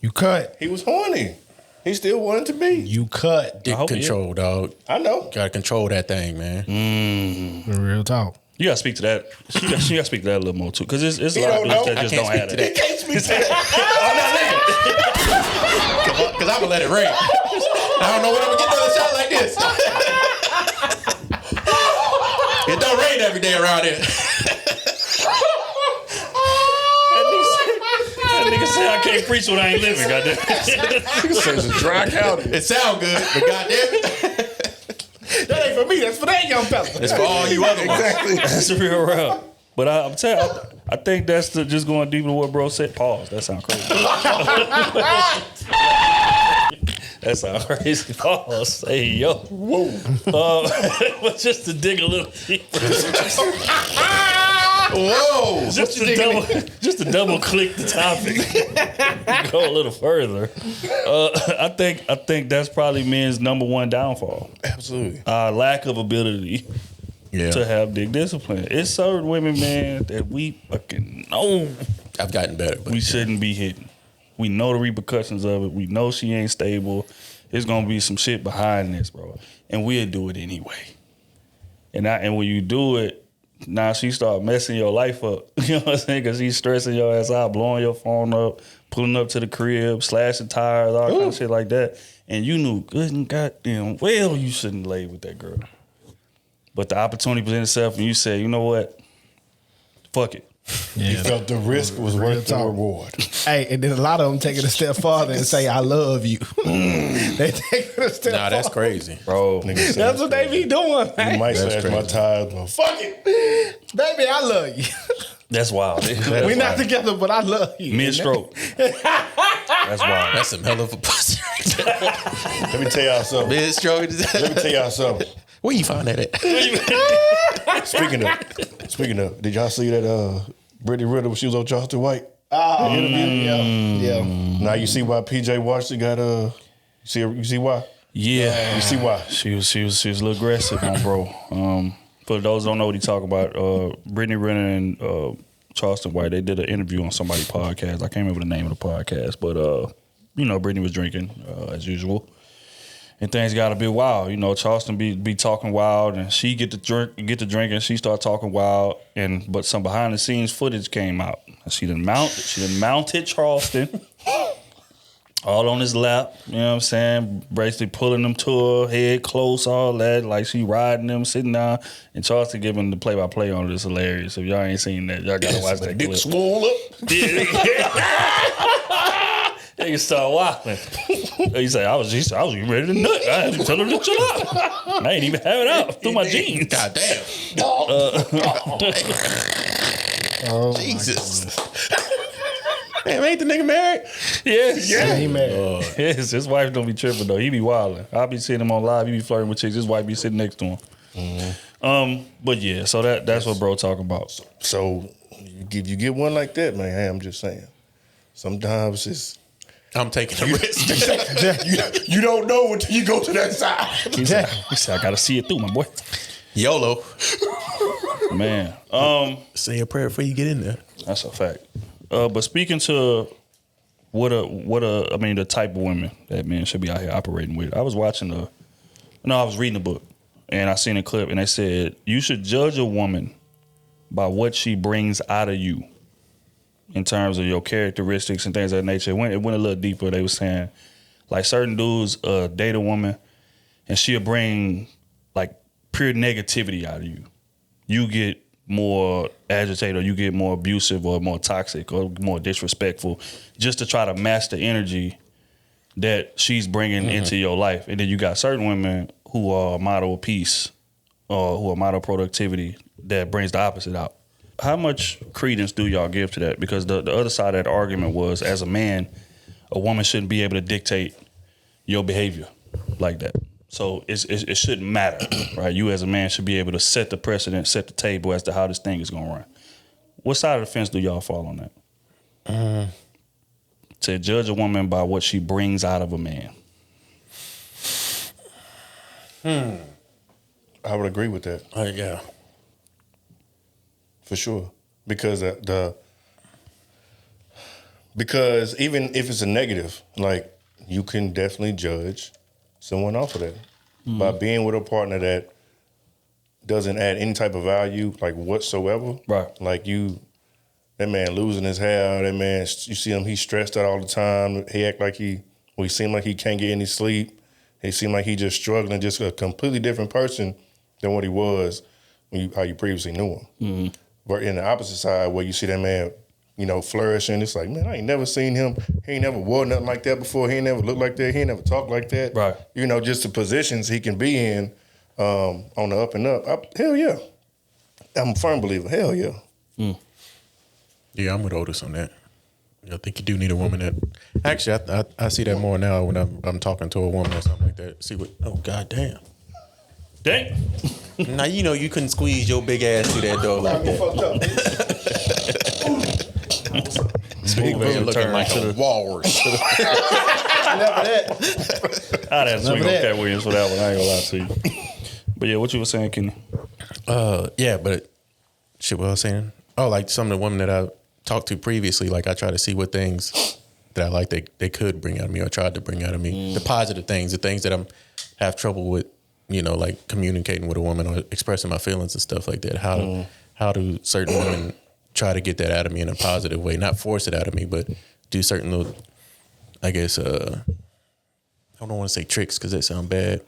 You cut. He was horny. He still wanted to be. You cut. Dick control, dog. I know. Gotta control that thing, man. Real talk. You gotta speak to that. You gotta speak to that a little more too, because it's a lot of dudes that just don't have to that. that. Can't speak to that. Because I'm gonna let it rain. I don't know when I'm gonna get another shot like this. It don't rain every day around here. preach what I ain't living, goddamn. It's a dry county. It sound good, but goddamn it, That ain't for me. That's for that young fella. it's for all you other ones. Exactly. That's a real route. But I'm telling you, I think that's just going deeper to what bro said. Pause. That sounds crazy. That sounds crazy. Pause. Hey, yo. Whoa. But just to dig a little deeper. Whoa! Just to double click the topic. Go a little further. I think that's probably men's number one downfall. Absolutely. Lack of ability Yeah, to have dick discipline. It's certain women, man, that we fucking know I've gotten better, but we shouldn't be hitting. We know the repercussions of it. We know she ain't stable. There's gonna be some shit behind this, bro. And we'll do it anyway. And when you do it, now she start messing your life up. You know what I'm saying? Because she's stressing your ass out, blowing your phone up, pulling up to the crib, slashing tires, all kind of shit like that. And you knew good and goddamn well you shouldn't lay with that girl. But the opportunity presented itself and you said, you know what? Fuck it. Yeah. You felt the risk was worth the reward. Hey, and then a lot of them take it a step farther and say, I love you. They take it a step nah, that's farther. crazy. Bro. That's what they be doing, You man. might That's slash my crazy. tires, but fuck it. Baby, I love you. That's wild. We not together, but I love you. Mid-stroke. That's wild. That's some hell of a pussy. Let me tell y'all something. Mid stroke. Let me tell y'all something. Where you find that at? Speaking of, did y'all see that Britney Rena when she was on Charleston White? Yeah. Now you see why PJ Washington got you see why? Yeah. You see why? She was a little aggressive on bro. For those who don't know what he talk about, Britney Rena and Charleston White, they did an interview on somebody's podcast. I can't remember the name of the podcast, but Britney was drinking as usual. And things got a bit wild. You know, Charleston be talking wild and she get to drink and she start talking wild. But some behind the scenes footage came out. She done mounted Charleston all on his lap, you know what I'm saying? Basically pulling them to her head close, all that, like she riding them, sitting down, and Charleston giving the play-by-play on it. It's hilarious. If y'all ain't seen that, y'all gotta watch that Dick clip. swole up. They can start wilding. He said, I was getting ready to nut. I had to tell her to chill out. I ain't even have it out through my jeans. God damn. Jesus. Damn, ain't the nigga married? Yes. Yeah, he mad. Yes, his wife don't be tripping though. He be wilding. I be seeing him on live. He be flirting with chicks. His wife be sitting next to him. Mm-hmm. But yeah, so that's what bro talking about. So you get one like that, man. Hey, I'm just saying. Sometimes it's I'm taking a risk. you don't know until you go to that side. He said, I gotta see it through, my boy. YOLO. Man. Say a prayer before you get in there. That's a fact. But speaking to the type of women that men should be out here operating with. I was reading a book and I seen a clip and they said you should judge a woman by what she brings out of you in terms of your characteristics and things of that nature. It went a little deeper. They were saying like certain dudes date a woman and she'll bring like pure negativity out of you. You get more agitated or you get more abusive or more toxic or more disrespectful just to try to match the energy that she's bringing into your life. And then you got certain women who are a model of peace or who are model of productivity that brings the opposite out. How much credence do y'all give to that? Because the other side of that argument was, as a man, a woman shouldn't be able to dictate your behavior like that. So it shouldn't matter, right? You as a man should be able to set the precedent, set the table as to how this thing is going to run. What side of the fence do y'all fall on that? To judge a woman by what she brings out of a man. I would agree with that. Yeah. For sure. Because because even if it's a negative, like you can definitely judge someone off of that. By being with a partner that doesn't add any type of value, like whatsoever. Right. Like that man losing his hair, that man, you see him, he's stressed out all the time. He act like he seem like he can't get any sleep. He seem like he just struggling, just a completely different person than what he was how you previously knew him. But in the opposite side, where you see that man flourishing. It's like, man, I ain't never seen him. He ain't never wore nothing like that before. He ain't never looked like that. He ain't never talked like that. Right. Just the positions he can be in on the up and up. Hell yeah. I'm a firm believer. Hell yeah. Yeah, I'm with Otis on that. I think you do need a woman that. Actually, I see that more now when I'm talking to a woman or something like that. See what? Oh, goddamn. Dang. Now you couldn't squeeze your big ass through that door like that. Smooth as a looking turn like to a the walrus. Never that. I'd have to swing on that. Cat Williams for that one. I ain't gonna lie to you. But yeah, what you were saying, Kenny? Yeah, but shit, what I was saying? Oh, like some of the women that I talked to previously, like I try to see what things that I like they could bring out of me or tried to bring out of me. The positive things, the things that I'm have trouble with, like communicating with a woman or expressing my feelings and stuff like that. How do certain women try to get that out of me in a positive way? Not force it out of me, but do certain little, I guess, I don't want to say tricks because that sounds bad.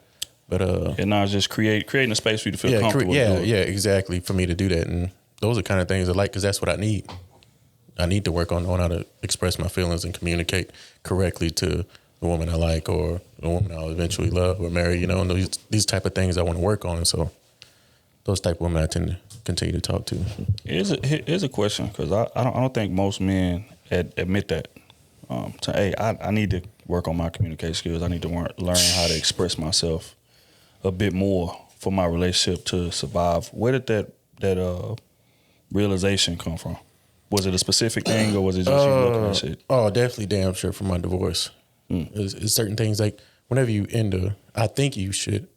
But And now it's just creating a space for you to feel comfortable. Yeah, to do it. yeah, exactly. For me to do that, and those are kind of things I like because that's what I need. I need to work on how to express my feelings and communicate correctly to the woman I like or the woman I'll eventually love or marry. And these type of things I want to work on. And so those type of women I tend to continue to talk to. Here's a question because I don't think most men admit that. I need to work on my communication skills. I need to learn how to express myself a bit more for my relationship to survive. Where did that realization come from? Was it a specific thing or was it just you looking at shit? Oh, definitely damn sure from my divorce. It's certain things like whenever you end I think you should,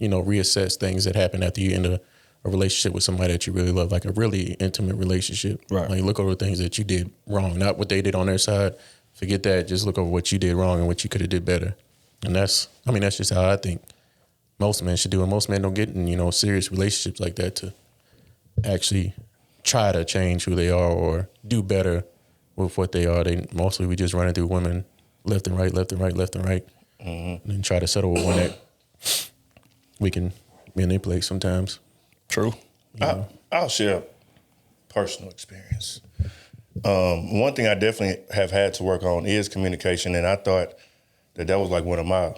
reassess things that happen after you end a relationship with somebody that you really love, like a really intimate relationship. Right. Like look over things that you did wrong, not what they did on their side. Forget that. Just look over what you did wrong and what you could have did better. And that's just how I think most men should do. And most men don't get in, serious relationships like that to actually try to change who they are or do better with what they are. We just running through women left and right, and then try to settle with one that we can manipulate sometimes. True. I'll share personal experience. One thing I definitely have had to work on is communication, and I thought that was like one of my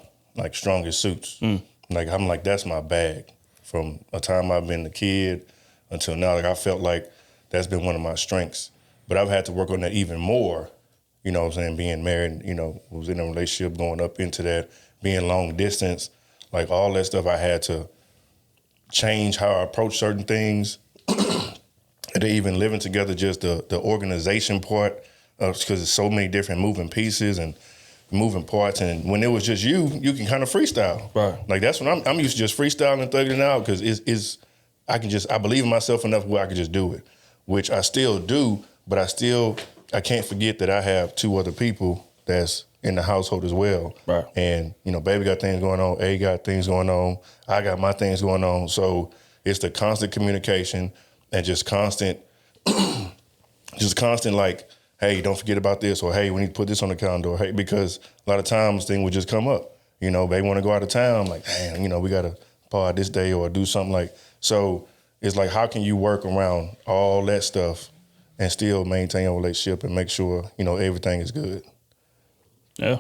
strongest suits. Like that's my bag from a time I've been a kid until now. Like I felt like that's been one of my strengths, but I've had to work on that even more. What I'm saying? Being married, was in a relationship, going up into that, being long distance, like all that stuff. I had to change how I approach certain things. And even living together, just the organization part, because there's so many different moving pieces and moving parts. And when it was just you can kind of freestyle. Right. Like that's when I'm used to just freestyling and thugging it out because I believe in myself enough where I can just do it, which I still do, but I can't forget that I have two other people that's in the household as well. Right. And, baby got things going on, A got things going on, I got my things going on. So it's the constant communication and just constant like, hey, don't forget about this, or hey, we need to put this on the calendar, or hey, because a lot of times things would just come up. They want to go out of town, like, damn, we got to pod this day or do something like. So it's like, how can you work around all that stuff and still maintain your relationship and make sure, everything is good? Yeah.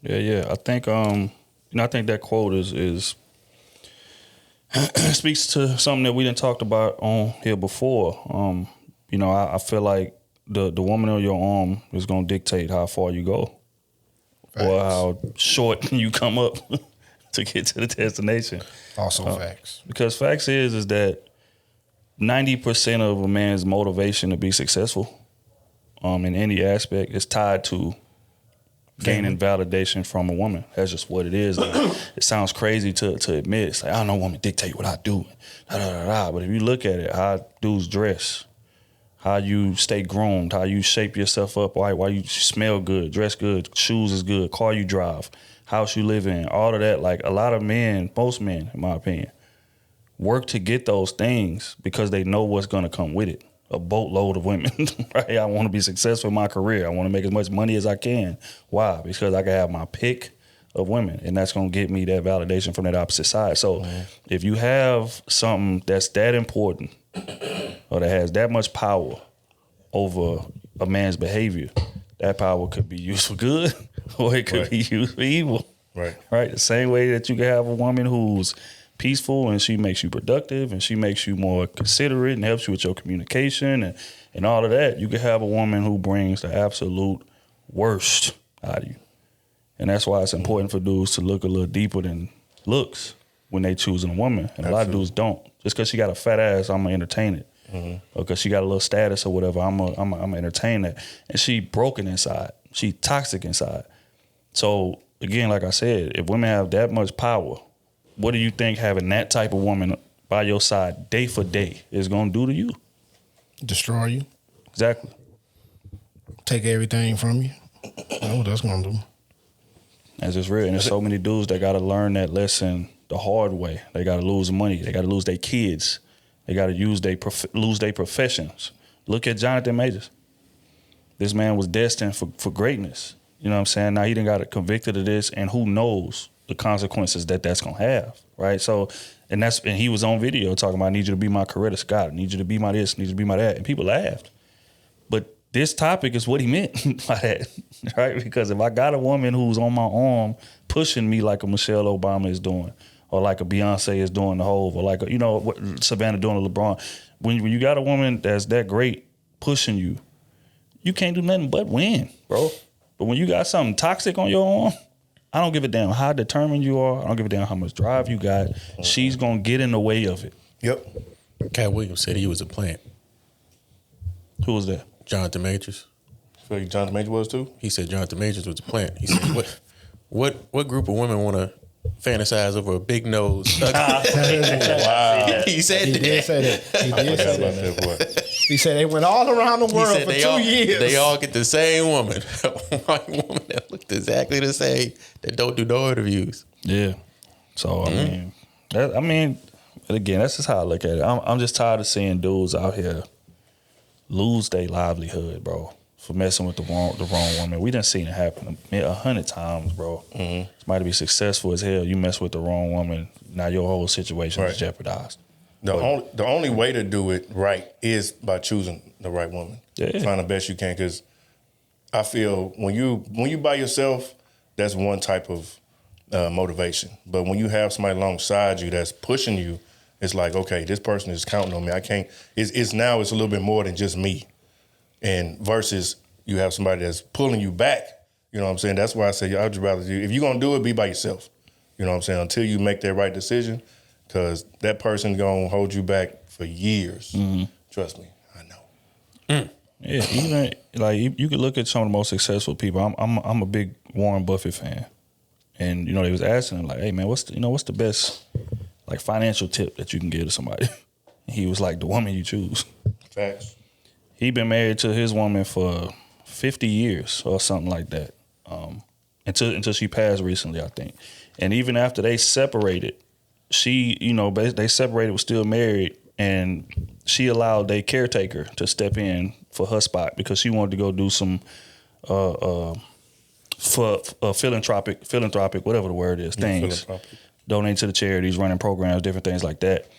I think I think that quote is speaks to something that we didn't talked about on here before. I feel like the woman on your arm is gonna dictate how far you go. Facts. Or how short you come up to get to the destination. Also facts. Because facts is that 90% of a man's motivation to be successful in any aspect is tied to gaining validation from a woman. That's just what it is. It sounds crazy to admit. It's like, I don't know, woman dictate what I do. But if you look at it, how dudes dress, how you stay groomed, how you shape yourself up, why you smell good, dress good, shoes is good, car you drive, house you live in, all of that. Like a lot of men, most men, in my opinion, work to get those things because they know what's going to come with it. A boatload of women, right? I want to be successful in my career. I want to make as much money as I can. Why? Because I can have my pick of women, and that's going to get me that validation from that opposite side. So if you have something that's that important or that has that much power over a man's behavior. That power could be used for good or it could be used for evil. Right. Right? The same way that you can have a woman who's peaceful and she makes you productive and she makes you more considerate and helps you with your communication and all of that, you can have a woman who brings the absolute worst out of you. And that's why it's important for dudes to look a little deeper than looks when they choosing a woman. And a lot of dudes don't. Just because she got a fat ass, I'm gonna entertain it. Or because she got a little status or whatever, I'm gonna entertain that. And she broken inside. She toxic inside. So again, like I said, if women have that much power, what do you think having that type of woman by your side day for day is gonna do to you? Destroy you. Exactly. Take everything from you. That's what that's gonna do. That's just real. And there's so many dudes that got to learn that lesson the hard way. They got to lose money. They got to lose their kids. They got to lose their professions. Look at Jonathan Majors. This man was destined for greatness. You know what I'm saying? Now he done got convicted of this, and who knows the consequences that's gonna have, right? So, and he was on video talking about, I need you to be my Coretta Scott. I need you to be my this. I need you to be my that. And people laughed. But this topic is what he meant by that, right? Because if I got a woman who's on my arm pushing me like a Michelle Obama is doing, or like a Beyonce is doing the Hove, or like what Savannah doing to LeBron, when you got a woman that's that great pushing you, you can't do nothing but win, bro. But when you got something toxic on your arm, I don't give a damn how determined you are. I don't give a damn how much drive you got. She's gonna get in the way of it. Yep. Cat Williams said he was a plant. Who was that? Jonathan Majors. Feel like Jonathan Major was too? He said Jonathan Majors was a plant. He said, what group of women want to fantasize over a big nose? Wow. He said He that. did say that. He did say About that. that boy. He said they went all around the He world said for they 2 all, years. They all get the same woman. A white woman that looked exactly the same, that don't do no interviews. Yeah. So I mean, but again, that's just how I look at it. I'm just tired of seeing dudes out here lose their livelihood, bro, for messing with the wrong woman. We done seen it happen 100 times, bro. Somebody be successful as hell. You mess with the wrong woman, now your whole situation is jeopardized. The only way to do it right is by choosing the right woman. Yeah. Find the best you can, because I feel when you by yourself, that's one type of motivation. But when you have somebody alongside you that's pushing you, it's like, okay, this person is counting on me. I can't. It's now a little bit more than just me, and versus you have somebody that's pulling you back. You know what I'm saying? That's why I say I'd rather do. If you're gonna do it, be by yourself. You know what I'm saying? Until you make that right decision, because that person gonna hold you back for years. Trust me, I know. Yeah, even like you could look at some of the most successful people. I'm a big Warren Buffett fan, and they was asking him like, "Hey man, what's the best like financial tip that you can give to somebody?" He was like, "The woman you choose." Facts. He been married to his woman for 50 years or something like that, until she passed recently, I think. And even after they separated, she they separated, was still married, and she allowed their caretaker to step in for her spot because she wanted to go do some philanthropic, whatever the word is, things. Donate to the charities, running programs, different things like that.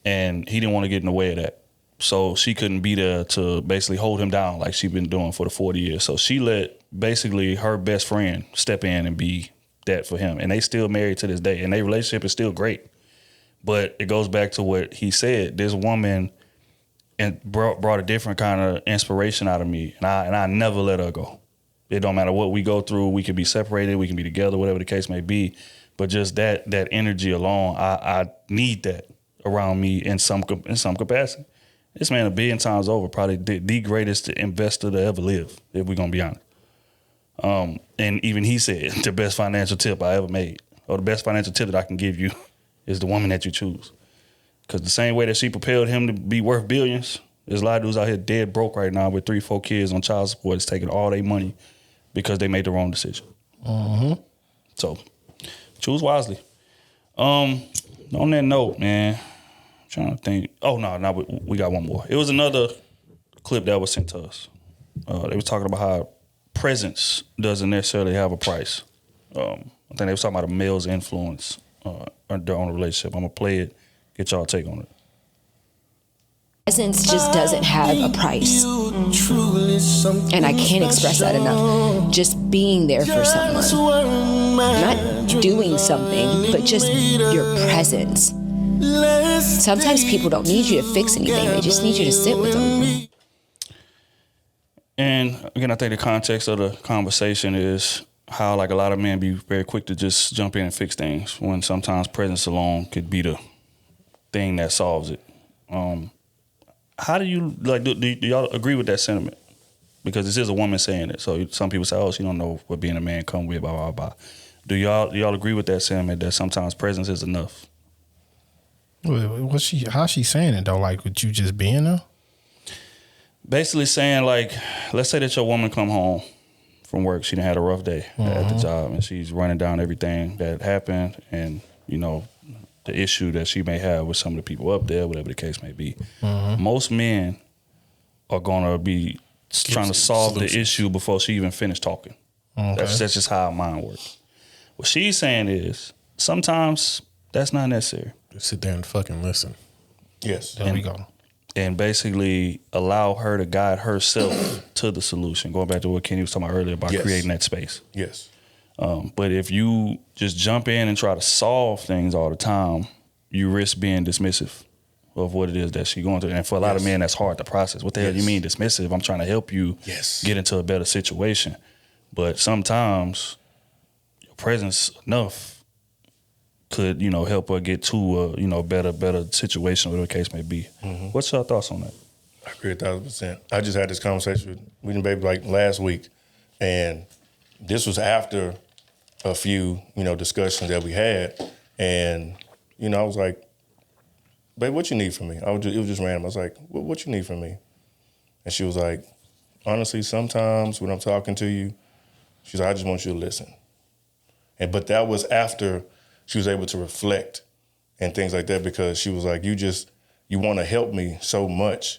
And he didn't want to get in the way of that. So she couldn't be there to basically hold him down like she'd been doing for the 40 years. So she let basically her best friend step in and be that for him. And they still married to this day. And their relationship is still great. But it goes back to what he said. This woman brought a different kind of inspiration out of me. And I never let her go. It don't matter what we go through. We can be separated. We can be together, whatever the case may be. But just that energy alone, I need that around me in some capacity. This man 1 billion times over, probably the greatest investor to ever live, if we're going to be honest. And even he said, the best financial tip I ever made, or the best financial tip that I can give you is the woman that you choose. Because the same way that she propelled him to be worth billions, there's a lot of dudes out here dead broke right now with 3-4 kids on child support. It's taking all their money because they made the wrong decision. So, choose wisely. On that note, man, trying to think. Oh, no, we got one more. It was another clip that was sent to us. They was talking about how presence doesn't necessarily have a price. I think they was talking about a male's influence on a relationship. I'm going to play it, get y'all take on it. Presence just doesn't have a price. And I can't express that enough. Just being there for someone. Not doing something, but just your presence. Sometimes people don't need you to fix anything. They just need you to sit with them. And again, I think the context of the conversation is how like a lot of men be very quick to just jump in and fix things when sometimes presence alone could be the thing that solves it. How do you like? Do y'all agree with that sentiment? Because this is a woman saying it. So some people say, "Oh, she don't know what being a man come with." Blah blah blah. Do y'all agree with that sentiment that sometimes presence is enough? How's she saying it though? Like with you just being there? Basically saying like, let's say that your woman come home from work. She done had a rough day at the job, and she's running down everything that happened, and you know the issue that she may have with some of the people up there, whatever the case may be. Most men are gonna be trying to solve the issue before she even finished talking. That's just how our mind works. What she's saying is sometimes that's not necessary. Just sit there and fucking listen. Yes. There we go. And basically allow her to guide herself to the solution. Going back to what Kenny was talking about earlier about creating that space. Yes. But if you just jump in and try to solve things all the time, you risk being dismissive of what it is that she's going through. And for a lot of men, that's hard to process. What the hell do you mean dismissive? I'm trying to help you get into a better situation. But sometimes your presence enough could, help her get to a, better situation, whatever the case may be. What's your thoughts on that? I agree 1,000%. I just had this conversation with the baby like last week, and this was after a few, discussions that we had, and I was like, "Babe, what you need from me?" It was just random. I was like, "What you need from me?" And she was like, "Honestly, sometimes when I'm talking to you," she's like, "I just want you to listen." But that was after she was able to reflect and things like that, because she was like, you want to help me so much,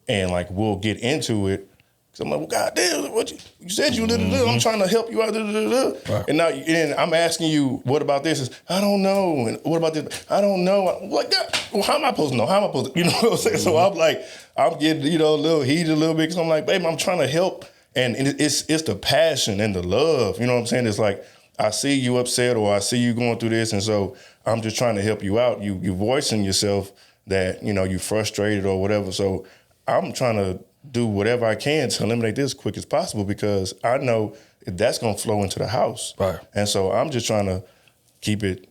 and like we'll get into it. Cause I'm like, well, goddamn, what you said you did. I'm trying to help you out. Right. And now I'm asking you, what about this? Is I don't know. And what about this? I don't know. Like, well, how am I supposed to know? How am I supposed to? You know what I'm saying? So I'm like, I'm getting a little heated a little bit, because I'm like, babe, I'm trying to help, and it's the passion and the love. You know what I'm saying? It's like, I see you upset, or I see you going through this, and so I'm just trying to help you out. You voicing yourself that, you frustrated or whatever. So I'm trying to do whatever I can to eliminate this as quick as possible, because I know that's going to flow into the house. Right. And so I'm just trying to keep it,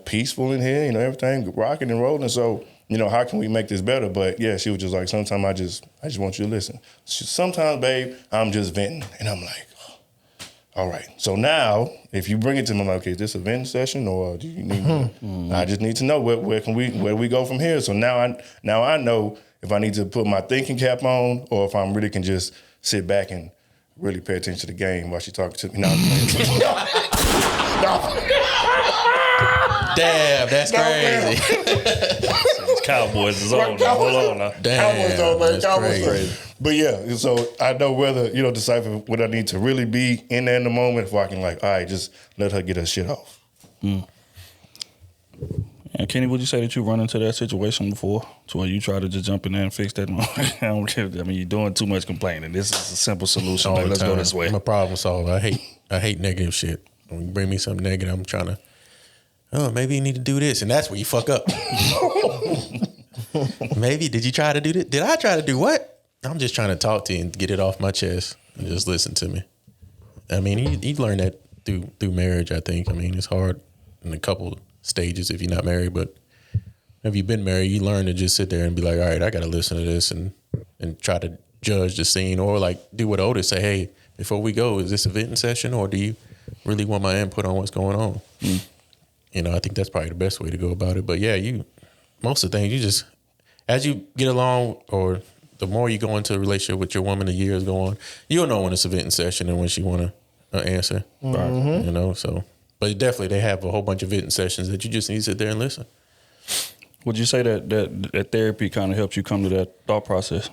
peaceful in here, everything rocking and rolling. So, how can we make this better? But yeah, she was just like, sometimes I just want you to listen. Sometimes, babe, I'm just venting, and I'm like, all right. So now, if you bring it to me, I'm like, okay, is this a vent session, or do you need? I just need to know where we go from here. So now I know if I need to put my thinking cap on, or if I really can just sit back and really pay attention to the game while she's talking to me. No. Damn, that's crazy. Cowboys is on. Hold on now. Damn, Cowboys on, man. Cowboys crazy. But yeah, so I know whether, decipher what I need to really be in there in the moment, if I can all right, just let her get her shit off. And Kenny, would you say that you run into that situation before, to where you try to just jump in there and fix that? I don't care. I mean, you're doing too much complaining. This is a simple solution. Like, let's go this way. I'm a problem solver. I hate negative shit. When you bring me something negative, I'm trying to, maybe you need to do this, and that's where you fuck up. Maybe, did you try to do this? Did I try to do what? I'm just trying to talk to you and get it off my chest and just listen to me. I mean, you learn that through marriage, I think. I mean, it's hard in a couple stages if you're not married, but if you've been married, you learn to just sit there and be like, all right, I got to listen to this and try to judge the scene, or like do what Otis say, hey, before we go, is this a venting session, or do you really want my input on what's going on? I think that's probably the best way to go about it. But yeah, most of the things, you just, as you get along, or the more you go into a relationship with your woman, the years go on, you'll know when it's a venting session and when she want to answer. Right. So, but definitely they have a whole bunch of venting sessions that you just need to sit there and listen. Would you say that therapy kind of helps you come to that thought process?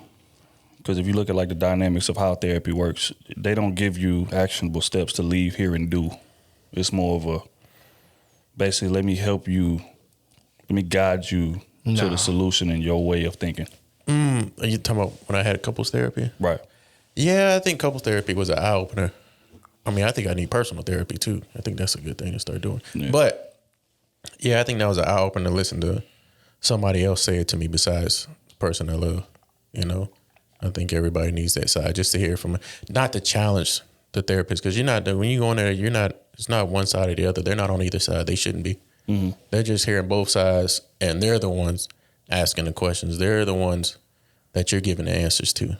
Because if you look at like the dynamics of how therapy works, they don't give you actionable steps to leave here and do. It's more of a, basically, let me help you, let me guide you to the solution in your way of thinking. Are you talking about when I had couples therapy? Right. Yeah, I think couples therapy was an eye opener. I mean, I think I need personal therapy too. I think that's a good thing to start doing. Yeah. But yeah, I think that was an eye opener to listen to somebody else say it to me besides the person I love. You know, I think everybody needs that side just to hear from, not to challenge the therapist, because you're not, when you go in there, you're not, it's not one side or the other. They're not on either side. They shouldn't be. Mm-hmm. They're just hearing both sides, and they're the ones asking the questions. They're the ones that you're giving the answers to,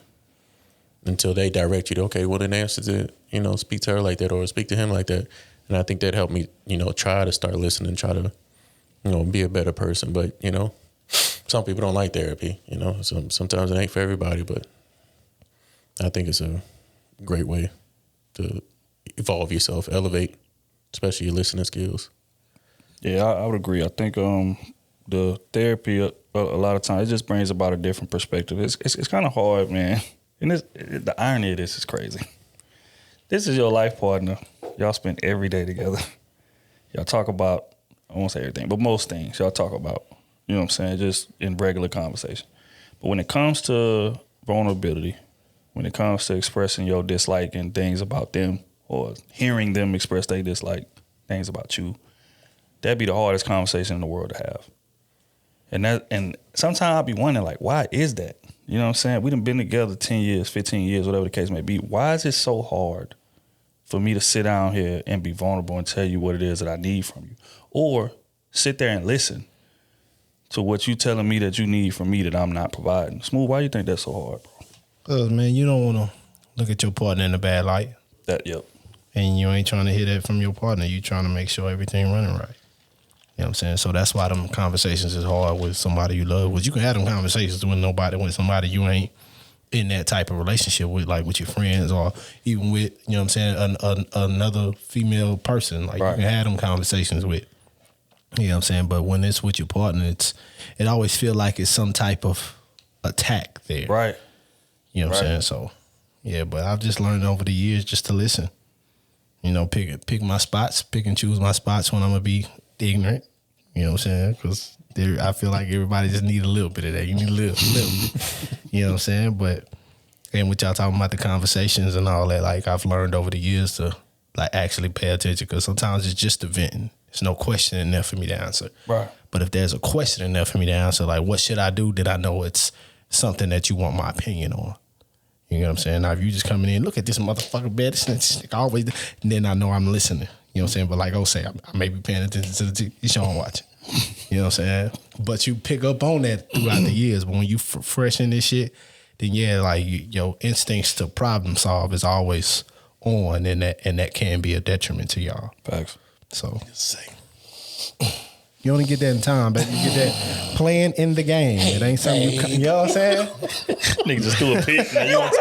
until they direct you to, okay, well, then answer to, you know, speak to her like that or speak to him like that. And I think that helped me, you know, try to start listening, try to, you know, be a better person. But, you know, some people don't like therapy, you know. Sometimes it ain't for everybody, but I think it's a great way to evolve yourself, elevate, especially your listening skills. Yeah, I would agree. I think the therapy, a lot of times, it just brings about a different perspective. It's kind of hard, man. And the irony of this is crazy. This is your life partner. Y'all spend every day together. Y'all talk about, I won't say everything, but most things y'all talk about. You know what I'm saying? Just in regular conversation. But when it comes to vulnerability, when it comes to expressing your dislike and things about them, or hearing them express they dislike things about you, that'd be the hardest conversation in the world to have. And sometimes I'll be wondering, like, why is that? You know what I'm saying? We done been together 10 years, 15 years, whatever the case may be. Why is it so hard for me to sit down here and be vulnerable and tell you what it is that I need from you? Or sit there and listen to what you telling me that you need from me that I'm not providing. Smooth, why do you think that's so hard, bro? Because, man, you don't want to look at your partner in a bad light. Yep. And you ain't trying to hear that from your partner. You trying to make sure everything running right. You know what I'm saying? So that's why them conversations is hard with somebody you love. Because you can have them conversations with somebody you ain't in that type of relationship with, like with your friends or even with, you know what I'm saying, another female person. Like, right. You can have them conversations with. You know what I'm saying? But when it's with your partner, it always feel like it's some type of attack there. Right. You know what I'm saying? So, yeah, but I've just learned over the years just to listen. You know, pick my spots, pick and choose my spots when I'm going to be ignorant. You know what I'm saying? Because I feel like everybody just need a little bit of that. You need a little. You know what I'm saying? But, and with y'all talking about the conversations and all that, like, I've learned over the years to, like, actually pay attention, because sometimes it's just a venting. There's no question in there for me to answer. Right. But if there's a question in there for me to answer, like, what should I do? Then I know it's something that you want my opinion on. You know what I'm saying? Now, if you just coming in, look at this motherfucker bed, it's always, and then I know I'm listening. You know what I'm saying? But like I say, I may be paying attention to the TV show I'm watching. You know what I'm saying? But you pick up on that throughout the years. But when you fresh in this shit, then yeah, like your instincts to problem solve is always on, and that can be a detriment to y'all. Facts. So you only get that in time, but you get that playing in the game. It ain't something you know what I'm saying? Nigga just do a pick and you want to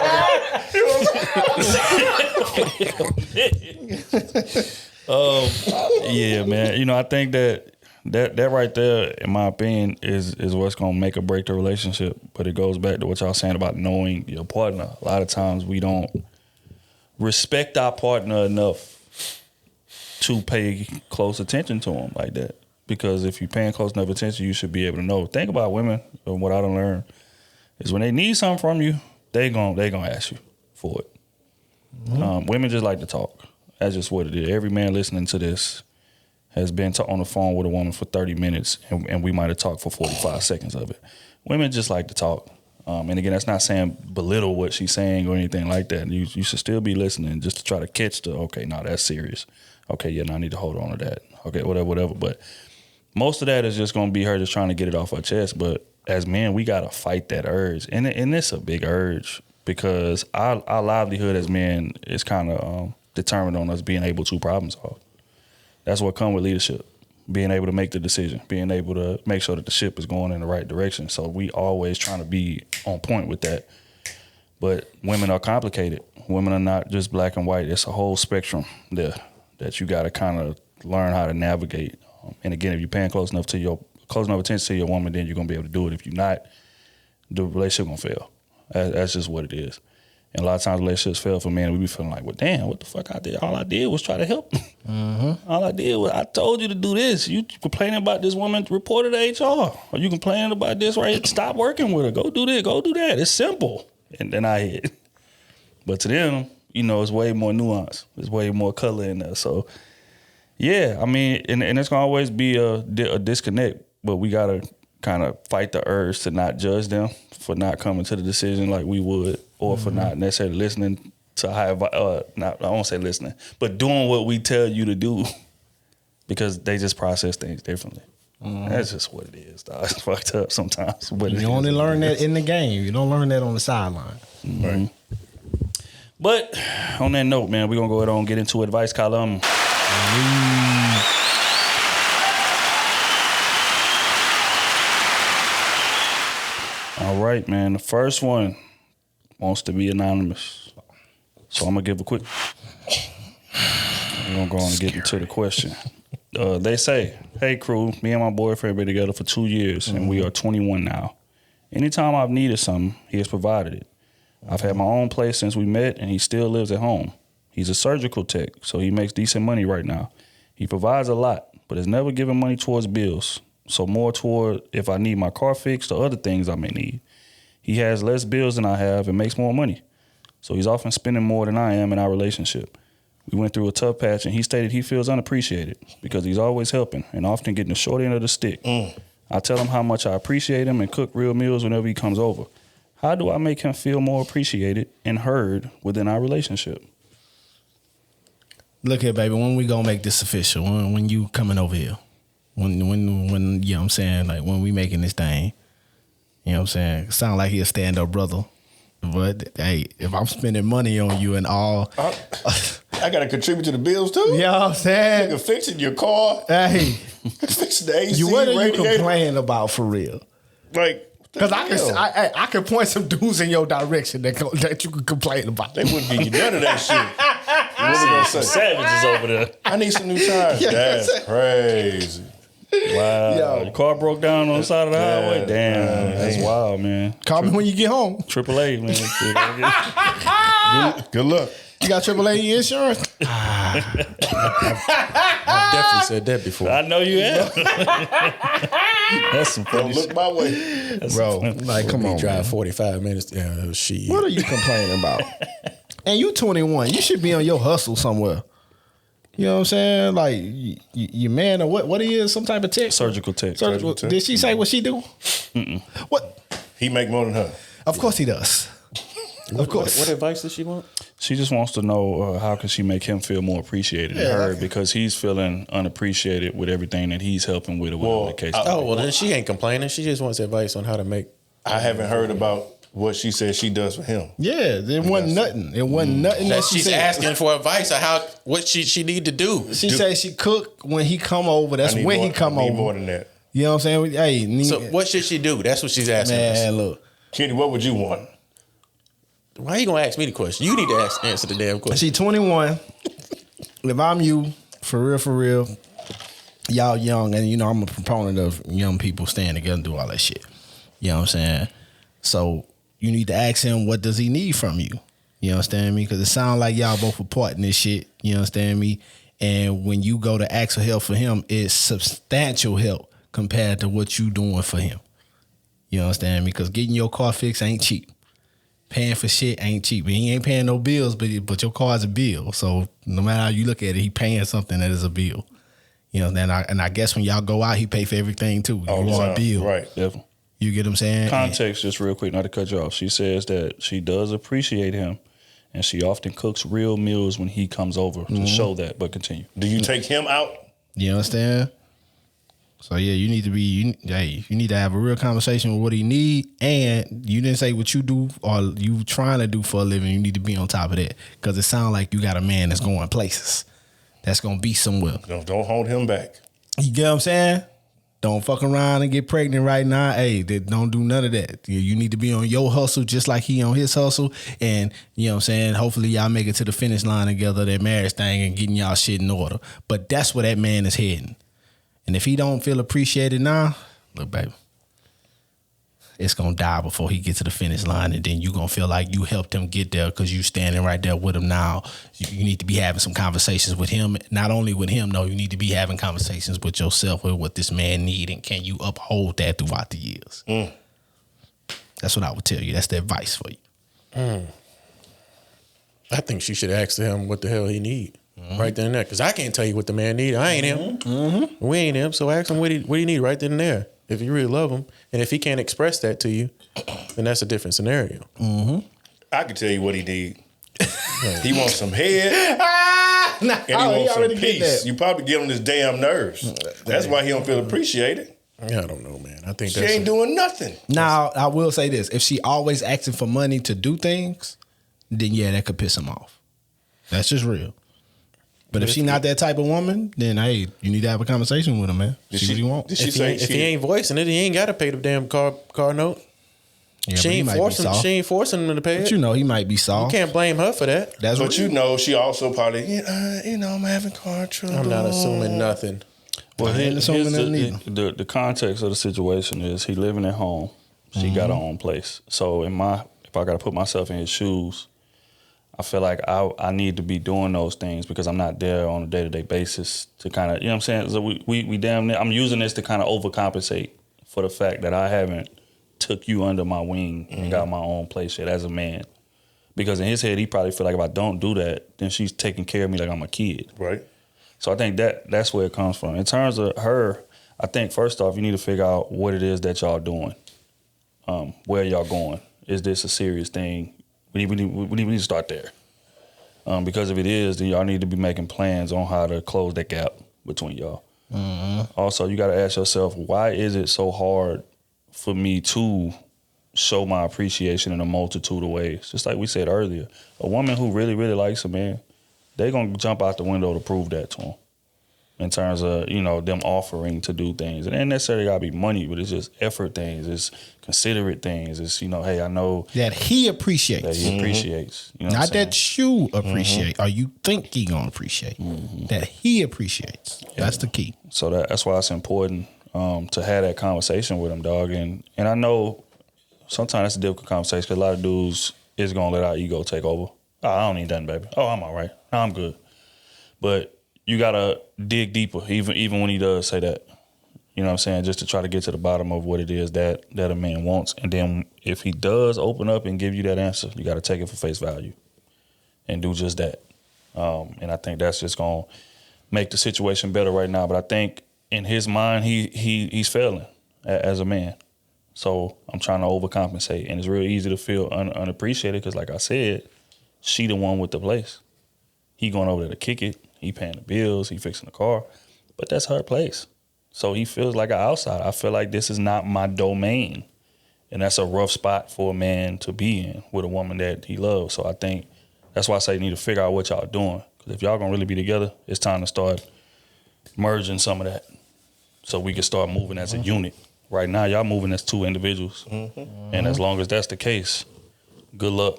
yeah, man. You know, I think that right there, in my opinion, is what's gonna make or break the relationship. But it goes back to what y'all saying about knowing your partner. A lot of times we don't respect our partner enough to pay close attention to them like that. Because if you're paying close enough attention, you should be able to know. Think about women, and what I done learned is when they need something from you, they gonna ask you for it. Mm-hmm. Women just like to talk. That's just what it is. Every man listening to this has been on the phone with a woman for 30 minutes, and we might have talked for 45 seconds of it. Women just like to talk. And again, that's not saying belittle what she's saying or anything like that. You should still be listening just to try to catch okay, no, that's serious. Okay, yeah, no, I need to hold on to that. Okay, whatever. But most of that is just going to be her just trying to get it off her chest. But as men, we got to fight that urge. And it's a big urge, because our livelihood as men is kind of determined on us being able to problem solve. That's what comes with leadership, being able to make the decision, being able to make sure that the ship is going in the right direction. So we always trying to be on point with that. But women are complicated. Women are not just black and white. It's a whole spectrum there that you got to kind of learn how to navigate. And again, if you're paying close enough attention to your woman, then you're gonna be able to do it. If you're not, the relationship gonna fail. That's just what it is. And a lot of times relationships fail for men. We be feeling like, well, damn, what the fuck I did? All I did was try to help. All I did was, I told you to do this. You complaining about this woman, report it to HR. Or you complaining about this, right? Stop working with her. Go do this, go do that. It's simple. And then I hit. But to them, you know, it's way more nuance. There's way more color in there. So, yeah, I mean, and it's going to always be a disconnect. But we got to kind of fight the urge to not judge them for not coming to the decision like we would, or for not necessarily listening to how, I won't say listening, but doing what we tell you to do, because they just process things differently. That's just what it is, dog. It's fucked up sometimes. But You only learn that in the game. You don't learn that on the sideline. Right. But on that note, man, we're going to go ahead and get into advice column. All right, man. The first one wants to be anonymous. So I'm going to give a quick... We're going to go on and get into the question. They say, hey, Krew, me and my boyfriend been together for 2 years, and we are 21 now. Anytime I've needed something, he has provided it. I've had my own place since we met, and he still lives at home. He's a surgical tech, so he makes decent money right now. He provides a lot, but has never given money towards bills, so more toward if I need my car fixed or other things I may need. He has less bills than I have and makes more money, so he's often spending more than I am in our relationship. We went through a tough patch, and he stated he feels unappreciated because he's always helping and often getting the short end of the stick. I tell him how much I appreciate him and cook real meals whenever he comes over. How do I make him feel more appreciated and heard within our relationship? Look here, baby, when we gonna make this official? When you coming over here? When you know what I'm saying? Like, when we making this thing? You know what I'm saying? Sound like he a stand-up brother. But, hey, if I'm spending money on you and all... I got to contribute to the bills, too? You know what I'm saying? Nigga fixing your car. Hey. Fixing the AC, What are radiator. you complaining about for real? Like... Because I can point some dudes in your direction that you can complain about. They wouldn't give you none of that shit. What we gonna say? Savages over there. I need some new tires. Yeah, That's crazy. Wow. Yo. Your car broke down on the side of the highway? Yeah. Damn. That's wild, man. Call me when you get home. AAA, man. Good luck. You got AAA insurance? I've definitely said that before. I know you have. That's some funny Don't look shit. my way. Bro, like, come on, Drive man. 45 minutes. Yeah, shit. What are you complaining about? And you 21. You should be on your hustle somewhere. You know what I'm saying? Like, you man or what he is, some type of tech? Surgical tech. Surgical. Did she say what she do? What? He make more than her. Of course he does. Of course. What advice does she want? She just wants to know how can she make him feel more appreciated and heard, because he's feeling unappreciated with everything that he's helping with or whatever the case. Well, then she ain't complaining. She just wants advice on how to make. I haven't heard about what she said she does for him. Yeah, there wasn't nothing. It wasn't nothing that she She's said. asking for advice on what she need to do. She said she cook when he come over. That's when he come I need over. more than that. You know what I'm saying? Hey, So what should she do? That's what she's asking us. man, look. Kitty, what would you want? Why you gonna ask me the question? You need to answer the damn question. She 21. If I'm you, for real, y'all young, and you know I'm a proponent of young people staying together and do all that shit. You know what I'm saying? So you need to ask him, what does he need from you? You understand me? Because it sounds like y'all both apart in this shit. You understand me? And when you go to ask for help for him, it's substantial help compared to what you doing for him. You understand me? Because getting your car fixed ain't cheap. Paying for shit ain't cheap. He ain't paying no bills, but your car's a bill. So no matter how you look at it, he paying something that is a bill. You know, and I guess when y'all go out, he pay for everything too. You want a bill. Right. Definitely. You get what I'm saying? Context, just real quick, not to cut you off. She says that she does appreciate him, and she often cooks real meals when he comes over to show that. But continue. Do you take him out? You understand? So yeah, you need to you need to have a real conversation with what he need, and you didn't say what you do or you trying to do for a living. You need to be on top of that, because it sounds like you got a man that's going places, that's gonna be somewhere. Don't hold him back. You get what I'm saying? Don't fuck around and get pregnant right now. Hey, don't do none of that. You need to be on your hustle just like he on his hustle, and you know what I'm saying? Hopefully y'all make it to the finish line together, that marriage thing, and getting y'all shit in order. But that's where that man is heading. And if he don't feel appreciated now, look, baby, it's gonna die before he gets to the finish line, and then you gonna feel like you helped him get there because you standing right there with him now. You need to be having some conversations with him. Not only with him, no, you need to be having conversations with yourself with what this man need, and can you uphold that throughout the years? That's what I would tell you. That's the advice for you. I think she should ask him what the hell he need right then and there. Because I can't tell you what the man need. I ain't him. We ain't him. So ask him what he need right then and there. If you really love him, and if he can't express that to you, then that's a different scenario. I can tell you what he need. He wants some head, and he wants some peace. You probably get on his damn nerves. That's why he don't feel appreciated. Yeah, I don't know, man. I think she ain't doing nothing. Now, I will say this. If she always asking for money to do things, then yeah, that could piss him off. That's just real. But if she not that type of woman, then hey, you need to have a conversation with him, man. See what he want. If he ain't voicing it, he ain't got to pay the damn car note. Yeah, she ain't forcing him to pay it. But you know, he might be soft. You can't blame her for that. But you know, she also probably, I'm having car trouble. I'm not assuming nothing. Well, the context of the situation is he living at home. She got her own place. So if I got to put myself in his shoes, I feel like I need to be doing those things because I'm not there on a day-to-day basis to kind of, you know what I'm saying? So we damn near, I'm using this to kind of overcompensate for the fact that I haven't took you under my wing and got my own place yet as a man. Because in his head, he probably feel like if I don't do that, then she's taking care of me like I'm a kid. Right. So I think that's where it comes from. In terms of her, I think first off, you need to figure out what it is that y'all doing. Where y'all going? Is this a serious thing? We need to start there. Because if it is, then y'all need to be making plans on how to close that gap between y'all. Also, you got to ask yourself, why is it so hard for me to show my appreciation in a multitude of ways? Just like we said earlier, a woman who really, really likes a man, they're going to jump out the window to prove that to him. In terms of, them offering to do things. It ain't necessarily got to be money, but it's just effort things. It's considerate things. It's, hey, I know. That he appreciates. That he appreciates. Not that you appreciate or you think he going to appreciate. That he appreciates. Yeah. That's the key. So that's why it's important to have that conversation with him, dog. And I know sometimes that's a difficult conversation because a lot of dudes is going to let our ego take over. Oh, I don't need nothing, baby. Oh, I'm all right. No, I'm good. But you gotta dig deeper, even when he does say that. You know what I'm saying? Just to try to get to the bottom of what it is that a man wants. And then if he does open up and give you that answer, you gotta take it for face value and do just that. And I think that's just gonna make the situation better right now. But I think in his mind, he's failing as a man. So I'm trying to overcompensate. And it's real easy to feel unappreciated because like I said, she the one with the place. He going over there to kick it. He paying the bills. He fixing the car. But that's her place. So he feels like an outsider. I feel like this is not my domain. And that's a rough spot for a man to be in with a woman that he loves. So I think that's why I say you need to figure out what y'all doing. Because if y'all going to really be together, it's time to start merging some of that so we can start moving as a unit. Right now, y'all moving as two individuals. And as long as that's the case, good luck.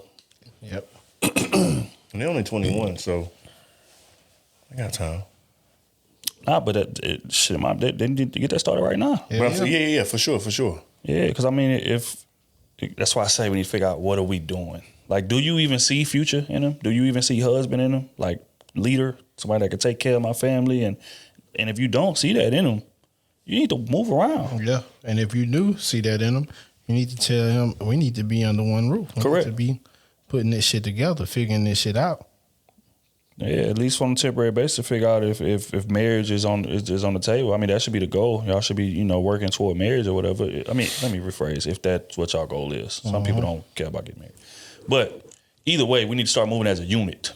Yep. And they're only 21, so I got time. Nah, but they need to get that started right now. Yeah, for sure. Yeah, because I mean, that's why I say we need to figure out what are we doing. Like, do you even see future in him? Do you even see husband in him? Like, leader, somebody that can take care of my family. And if you don't see that in him, you need to move around. Yeah, and if you do see that in him, you need to tell him we need to be under one roof. We Correct. need to be putting this shit together, figuring this shit out. Yeah, at least on a temporary basis to figure out if marriage is on the table. I mean, that should be the goal. Y'all should be, working toward marriage or whatever. I mean, let me rephrase, if that's what y'all goal is. Some people don't care about getting married. But either way, we need to start moving as a unit.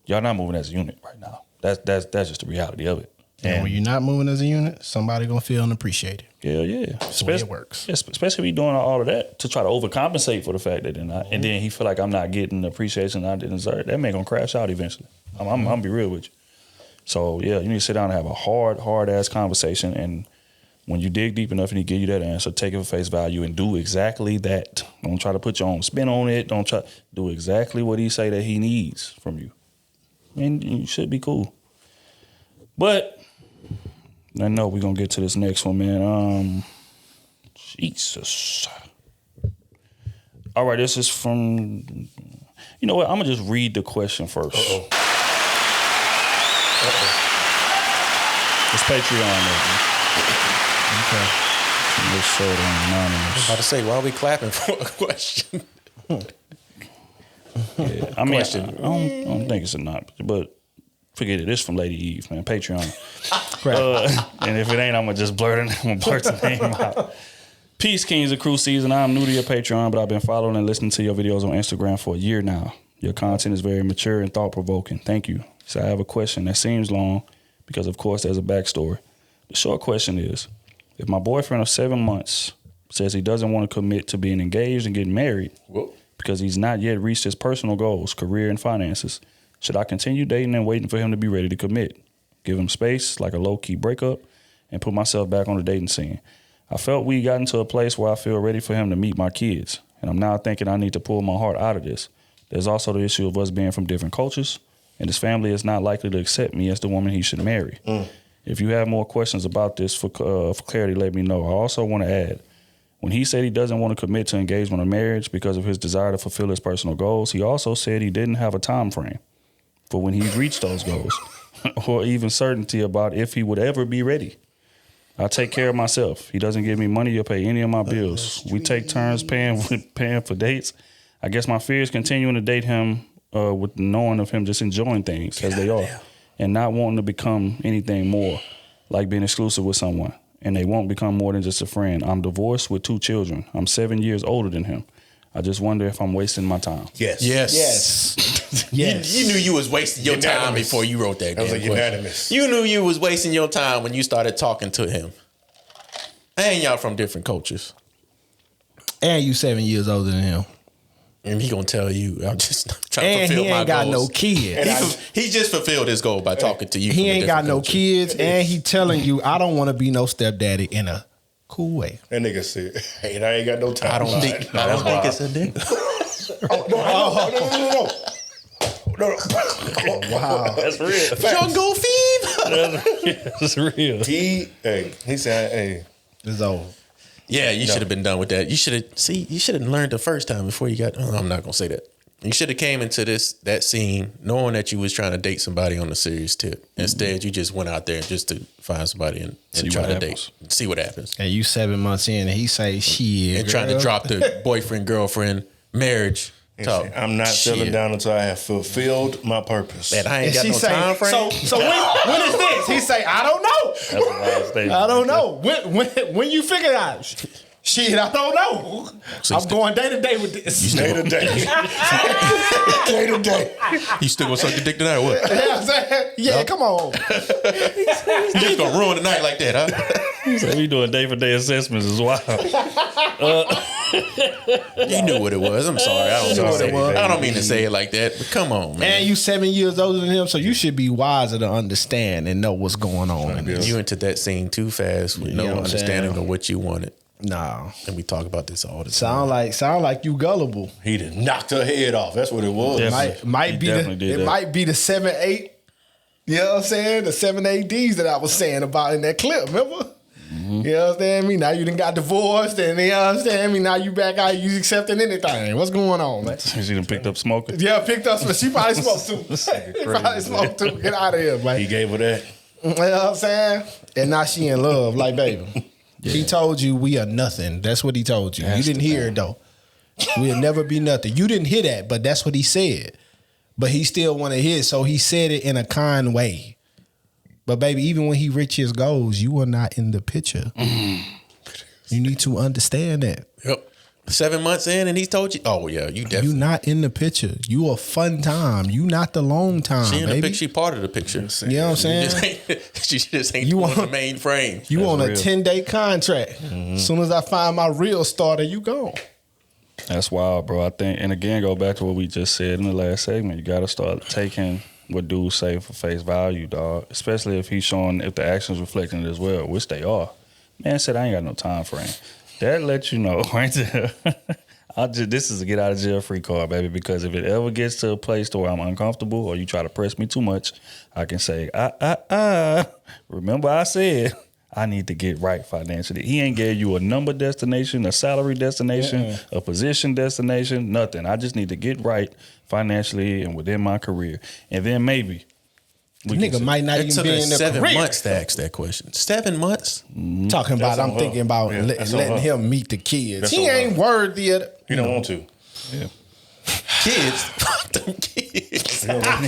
Y'all not moving as a unit right now. That's just the reality of it. And when you're not moving as a unit, somebody gonna feel unappreciated. Yeah. That's the way it works. Yeah, especially if we doing all of that to try to overcompensate for the fact that they're not. And then he feel like I'm not getting the appreciation I deserve. That man gonna crash out eventually. I'm gonna be real with you. So yeah, you need to sit down and have a hard ass conversation. And when you dig deep enough and he give you that answer, take it for face value and do exactly that. Don't try to put your own spin on it. Don't try do exactly what he say that he needs from you. And you should be cool. But I know we're gonna get to this next one, man. Jesus. All right, this is from. You know what? I'm gonna just read the question first. Uh-oh. It's Patreon. Okay. Let's show it on anonymous. I'm about to say, why are we clapping for a question? Yeah, I mean, I don't think it's anonymous, but forget it. It's from Lady Eve, man. Patreon. And if it ain't, I'm gonna just blurt the name out. Peace, Kings of Krew season. I'm new to your Patreon, but I've been following and listening to your videos on Instagram for a year now. Your content is very mature and thought-provoking. Thank you. So I have a question that seems long because, of course, there's a backstory. The short question is, if my boyfriend of 7 months says he doesn't want to commit to being engaged and getting married because he's not yet reached his personal goals, career, and finances, should I continue dating and waiting for him to be ready to commit? Give him space, like a low-key breakup, and put myself back on the dating scene. I felt we got into a place where I feel ready for him to meet my kids, and I'm now thinking I need to pull my heart out of this. There's also the issue of us being from different cultures, and his family is not likely to accept me as the woman he should marry. If you have more questions about this for clarity, let me know. I also want to add, when he said he doesn't want to commit to engagement or marriage because of his desire to fulfill his personal goals, he also said he didn't have a time frame for when he reached those goals or even certainty about if he would ever be ready. I take care of myself. He doesn't give me money or pay any of my bills. We take turns paying for dates. I guess my fear is continuing to date him with the knowing of him just enjoying things as they are and not wanting to become anything more, like being exclusive with someone. And they won't become more than just a friend. I'm divorced with 2 children. I'm 7 years older than him. I just wonder if I'm wasting my time. Yes. Yes. You knew you was wasting your time Unanimous. before you wrote that. That was damn a question. unanimous. You knew you was wasting your time when you started talking to him. And y'all from different cultures. And you 7 years older than him. And he gonna tell you, I'm just trying And to fulfill he my ain't got goals. no kids. He just fulfilled his goal by talking to you. He from a ain't got different no culture. kids, and he telling you, I don't want to be no stepdaddy in a cool way. That nigga said, hey, I ain't got no time. I don't think it's a dick. No. Wow. That's real. Jungle fever. That's real. He said, hey. It's over. Yeah, you should have been done with that. You should have learned the first time before you got. I'm not gonna say that. You should have came into that scene knowing that you was trying to date somebody on a serious tip. Instead, you just went out there just to find somebody and try to date, see what happens, And you 7 months in, and he say, shit, and trying to drop the boyfriend girlfriend marriage talk. I'm not settling down until I have fulfilled my purpose. Man, I ain't And got she no say, time frame. so when is this? He say, I don't know. That's a wild statement. I don't know. When you figure it out? Shit, I don't know. So I'm going day to day with this. Day to day. Day to day. You still gonna suck your dick tonight or what? You know what I'm saying? Yeah, come on. You just gonna ruin the night like that, huh? So we doing day-for-day assessments as well. You knew what it was. I'm sorry. I don't mean to say it like that, but come on, man. And you 7 years older than him, so you should be wiser to understand and know what's going on in this. You into that scene too fast with no know what I'm understanding saying? of what you wanted. Nah. And we talk about this all the time. Sound like you gullible. He done knocked her head off. That's what it was. Definitely. Might He be definitely did that. might be the 7-8. You know what I'm saying? The 7-8 Ds that I was saying about in that clip, remember? You understand me? Now you done got divorced, and you understand me? Now you back out, you accepting anything. What's going on, man? She done picked up smoking. Yeah, picked up some. She probably smoked too. She probably smoked too. Get out of here, man. He gave her that. You know what I'm saying? And now she in love, like, baby. He told you we are nothing. That's what he told you. You didn't hear it, though. We'll never be nothing. You didn't hear that, but that's what he said. But he still want to hear it, so he said it in a kind way. But, baby, even when he reached his goals, you are not in the picture. You need to understand that. Yep. 7 months in, and he told you, oh, yeah, you definitely. You not in the picture. You a fun time. You not the long time, She in the baby. picture, she part of the picture. You know what I'm saying? She just ain't You on want- the main frame. You That's on a real. 10-day contract. As soon as I find my real starter, you gone. That's wild, bro. I think, and again, go back to what we just said in the last segment. You got to start taking what dudes say for face value, dog. Especially if he's showing, if the actions reflecting it as well, which they are. Man said, I ain't got no time frame. That lets you know right there. This is a get out of jail free card, baby, because if it ever gets to a place to where I'm uncomfortable or you try to press me too much, I can say, remember I said I need to get right financially. He ain't gave you a number destination, a salary destination, a position destination, nothing. I just need to get right financially and within my career. And then maybe Nigga might not It even took be us in the 7 career. months to ask that question. 7 months? Talking about, That's I'm on her. thinking about Yeah, that's on letting her. him meet the kids. That's He on her. ain't worthy of it. You don't want to. yeah. Kids? Fuck them kids. About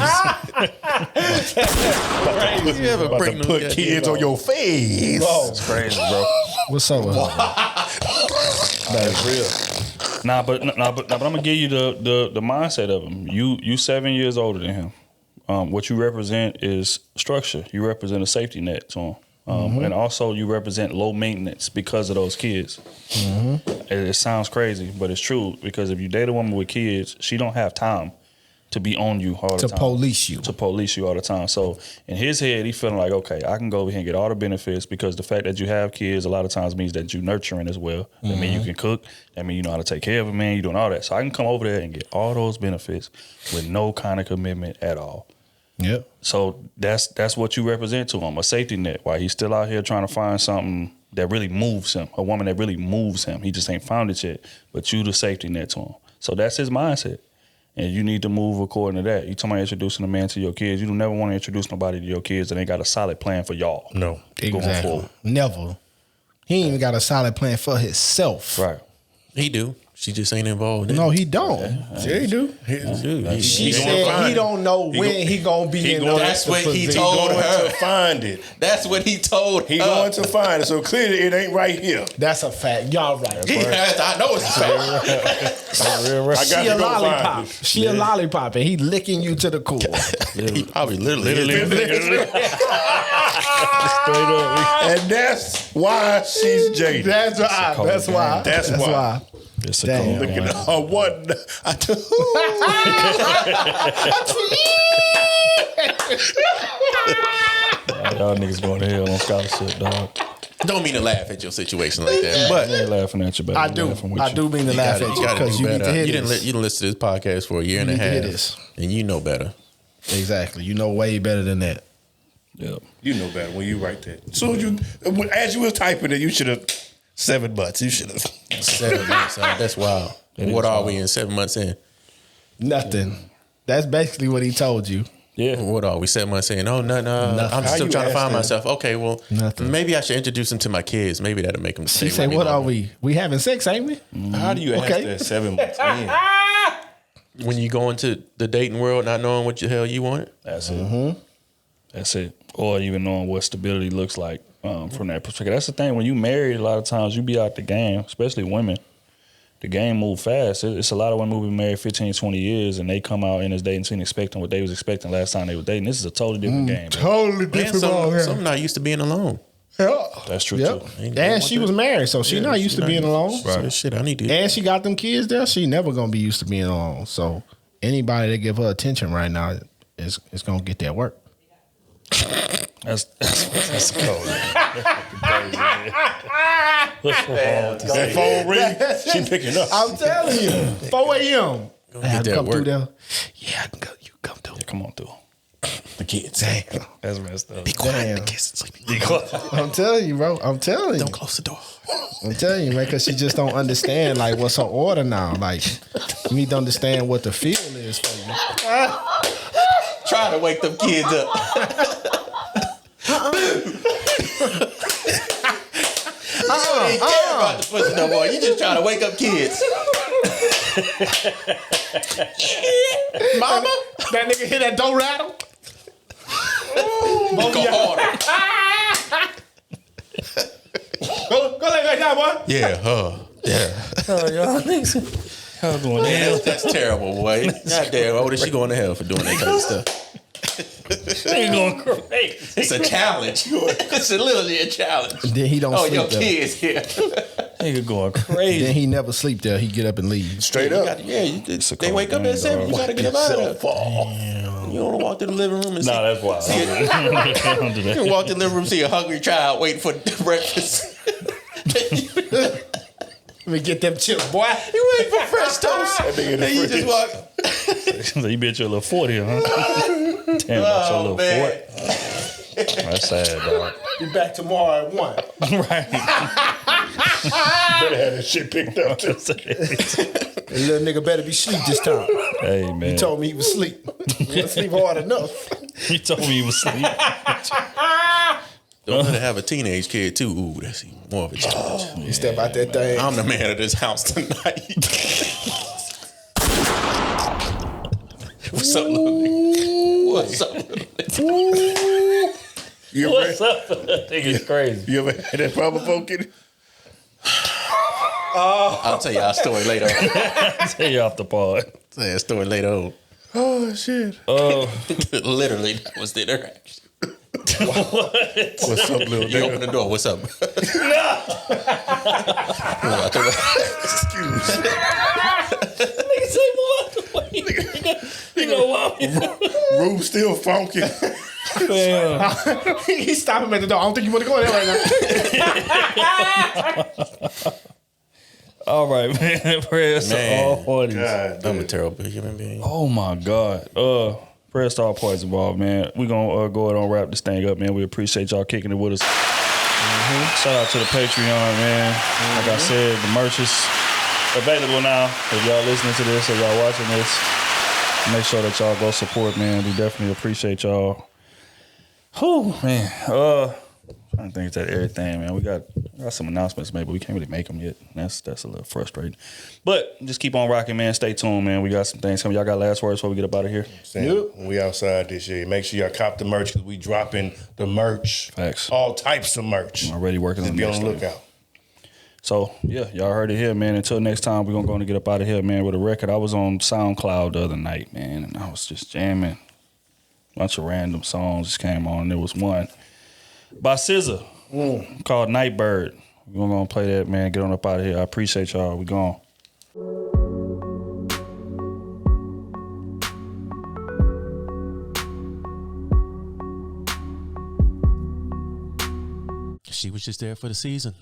You ever bring them put goddamn- kids on your face. It's crazy, bro. What's up with her? That's real. Nah, but I'm gonna give you the mindset of him. You 7 years older than him. What you represent is structure. You represent a safety net to him. And also you represent low maintenance because of those kids. It sounds crazy, but it's true, because if you date a woman with kids, she don't have time to be on you all the To time. police you. To police you all the time. So in his head, he feeling like, okay, I can go over here and get all the benefits, because the fact that you have kids a lot of times means that you nurturing as well. That means you can cook. That means you know how to take care of a man. You doing all that. So I can come over there and get all those benefits with no kind of commitment at all. Yep. So that's what you represent to him, a safety net, while he's still out here trying to find something that really moves him, a woman that really moves him. He just ain't found it yet, but you the safety net to him. So that's his mindset. And you need to move according to that. You talking about introducing a man to your kids. You don't never want to introduce nobody to your kids that ain't got a solid plan for y'all. No. Going Exactly. forward. Never. He ain't even got a solid plan for himself. Right. He do. She just ain't involved in No, it. he don't. Yeah, he do. She gonna said find he it. don't know He when go- he gonna be in gonna- the That's what he position. told going her. to find it. That's what he told He her. going to find it. So clearly it ain't right here. That's a fact. Y'all right. I know it's a fact. I got She to a go lollipop. find it. She a lollipop, and he licking you to the core. He probably literally. Straight up. And that's why she's jaded. That's why. cold That's why. game. That's why. It's a Damn. cold Look game. at her one. Y'all niggas going to hell on scholarship, dog. Don't mean to laugh at your situation like that, but I ain't laughing at you, baby. I I'm do. laughing with I you. do mean to laugh you at you gotta because do you need better. to hear You didn't this. you didn't listen to this podcast for a year and a need to hear half, this. and you know better. Exactly. You know way better than that. Yep. You know better when you write that. So as you was typing it, you should have 7 months. You should have. 7 months. That's wild. What are we in 7 months in? Nothing. That's basically what he told you. Yeah. What are we 7 months in? Oh, no. Nothing. I'm How still you trying to ask find that? myself. Okay, well, Nothing. maybe I should introduce him to my kids. Maybe that'll make them stay She said, with me "What are longer." we? We having sex, ain't we?" How do you Okay. ask that 7 months in? When you go into the dating world not knowing what the hell you want? That's it. That's it. Or even knowing what stability looks like from that perspective. That's the thing. When you married, a lot of times you be out the game, especially women. The game move fast. It's a lot of women who been married 15, 20 years, and they come out in this dating scene expecting what they was expecting last time they were dating. This is a totally different game. Bro. Totally Man, some not used to being alone. Yeah. That's true, Yep. too. And she was married, so she not used to being alone. So shit, I need to. And she got them kids there. She never gonna be used to being alone. So anybody that give her attention right now is gonna get that work. That's cold. That phone ring, she picking up. I'm telling you, 4 a.m. I get have to that come through work. there. Yeah, I can go. You come through. Come on through. The kids. Damn. That's messed up. Damn. Kids and sleep. I'm telling you, bro. I'm telling you. Don't close the door. I'm telling you, man, because she just don't understand like what's her order now. Like, you need to understand what the feel is for you. Try to wake them kids up. You don't even care about the pussy no more. You just trying to wake up kids. Mama, That nigga hear that door rattle? go harder. Go lay back down, boy. Yeah, yeah. Oh, y'all niggas. Y'all going to hell. That's terrible, boy. God damn, what is she going to hell for doing that kind of stuff? They going crazy. It's a challenge. It's literally a challenge. Then he don't Oh, sleep your there. kids here. Nigga going Then crazy. he never sleep there. He get up and leave. Straight You up. got- yeah, they wake up game, at 7. dog. You got to get them out of there. You don't walk to the living room and see. Nah, that's wild. Don't do that. You walk to the living room, see a hungry child waiting for breakfast. Let me get them chips, boy. You waiting for fresh toast. nigga in the And you just fridge. walk. So you bet your little 40, huh? Damn, that's your Oh, little man. 40. That's sad, dog. Be back tomorrow at 1. Right. Better have that shit picked up too. The little nigga better be asleep this time. Hey, man. He told me he was asleep. He wasn't sleep hard enough. He told me he was asleep. Don't let her have a teenage kid too. Ooh, that's even more of a challenge. You step out that thing. I'm the man of this house tonight. What's up, little nigga? What's up, little nigga? You ever, What's up? That nigga's crazy. you ever had that problem, Funky? I'll tell y'all a story later on. Tell you off the pod. Tell you a story later on. Oh shit. Literally, that was the interaction. What's up, little You nigga? open the door. What's up? Nigga say, "What? You know what? Room still funky. He stopped him at the door. I don't think you want to go in there right now. All right, man. Prayers to Man. all parties. God, I'm a terrible human being. Oh my God. Prayers to all parties involved, man. We're gonna go ahead and wrap this thing up, man. We appreciate y'all kicking it with us. Shout out to the Patreon, man. Like I said, the merch is available now. If y'all listening to this, if y'all watching this, make sure that y'all go support, man. We definitely appreciate y'all. Whew, man. Trying to think that everything, man. We got some announcements, man, but we can't really make them yet. That's a little frustrating. But just keep on rocking, man. Stay tuned, man. We got some things coming. Y'all got last words before we get up out of here? Yep. We outside this year. Make sure y'all cop the merch because we dropping the merch. Facts. All types of merch. I'm already working Just on be the on next the thing. lookout. So, yeah, y'all heard it here, man. Until next time, we're going to go and get up out of here, man, with a record. I was on SoundCloud the other night, man, and I was just jamming. A bunch of random songs just came on. There was one by SZA called Nightbird. We're going to play that, man. Get on up out of here. I appreciate y'all. We gone. She was just there for the season.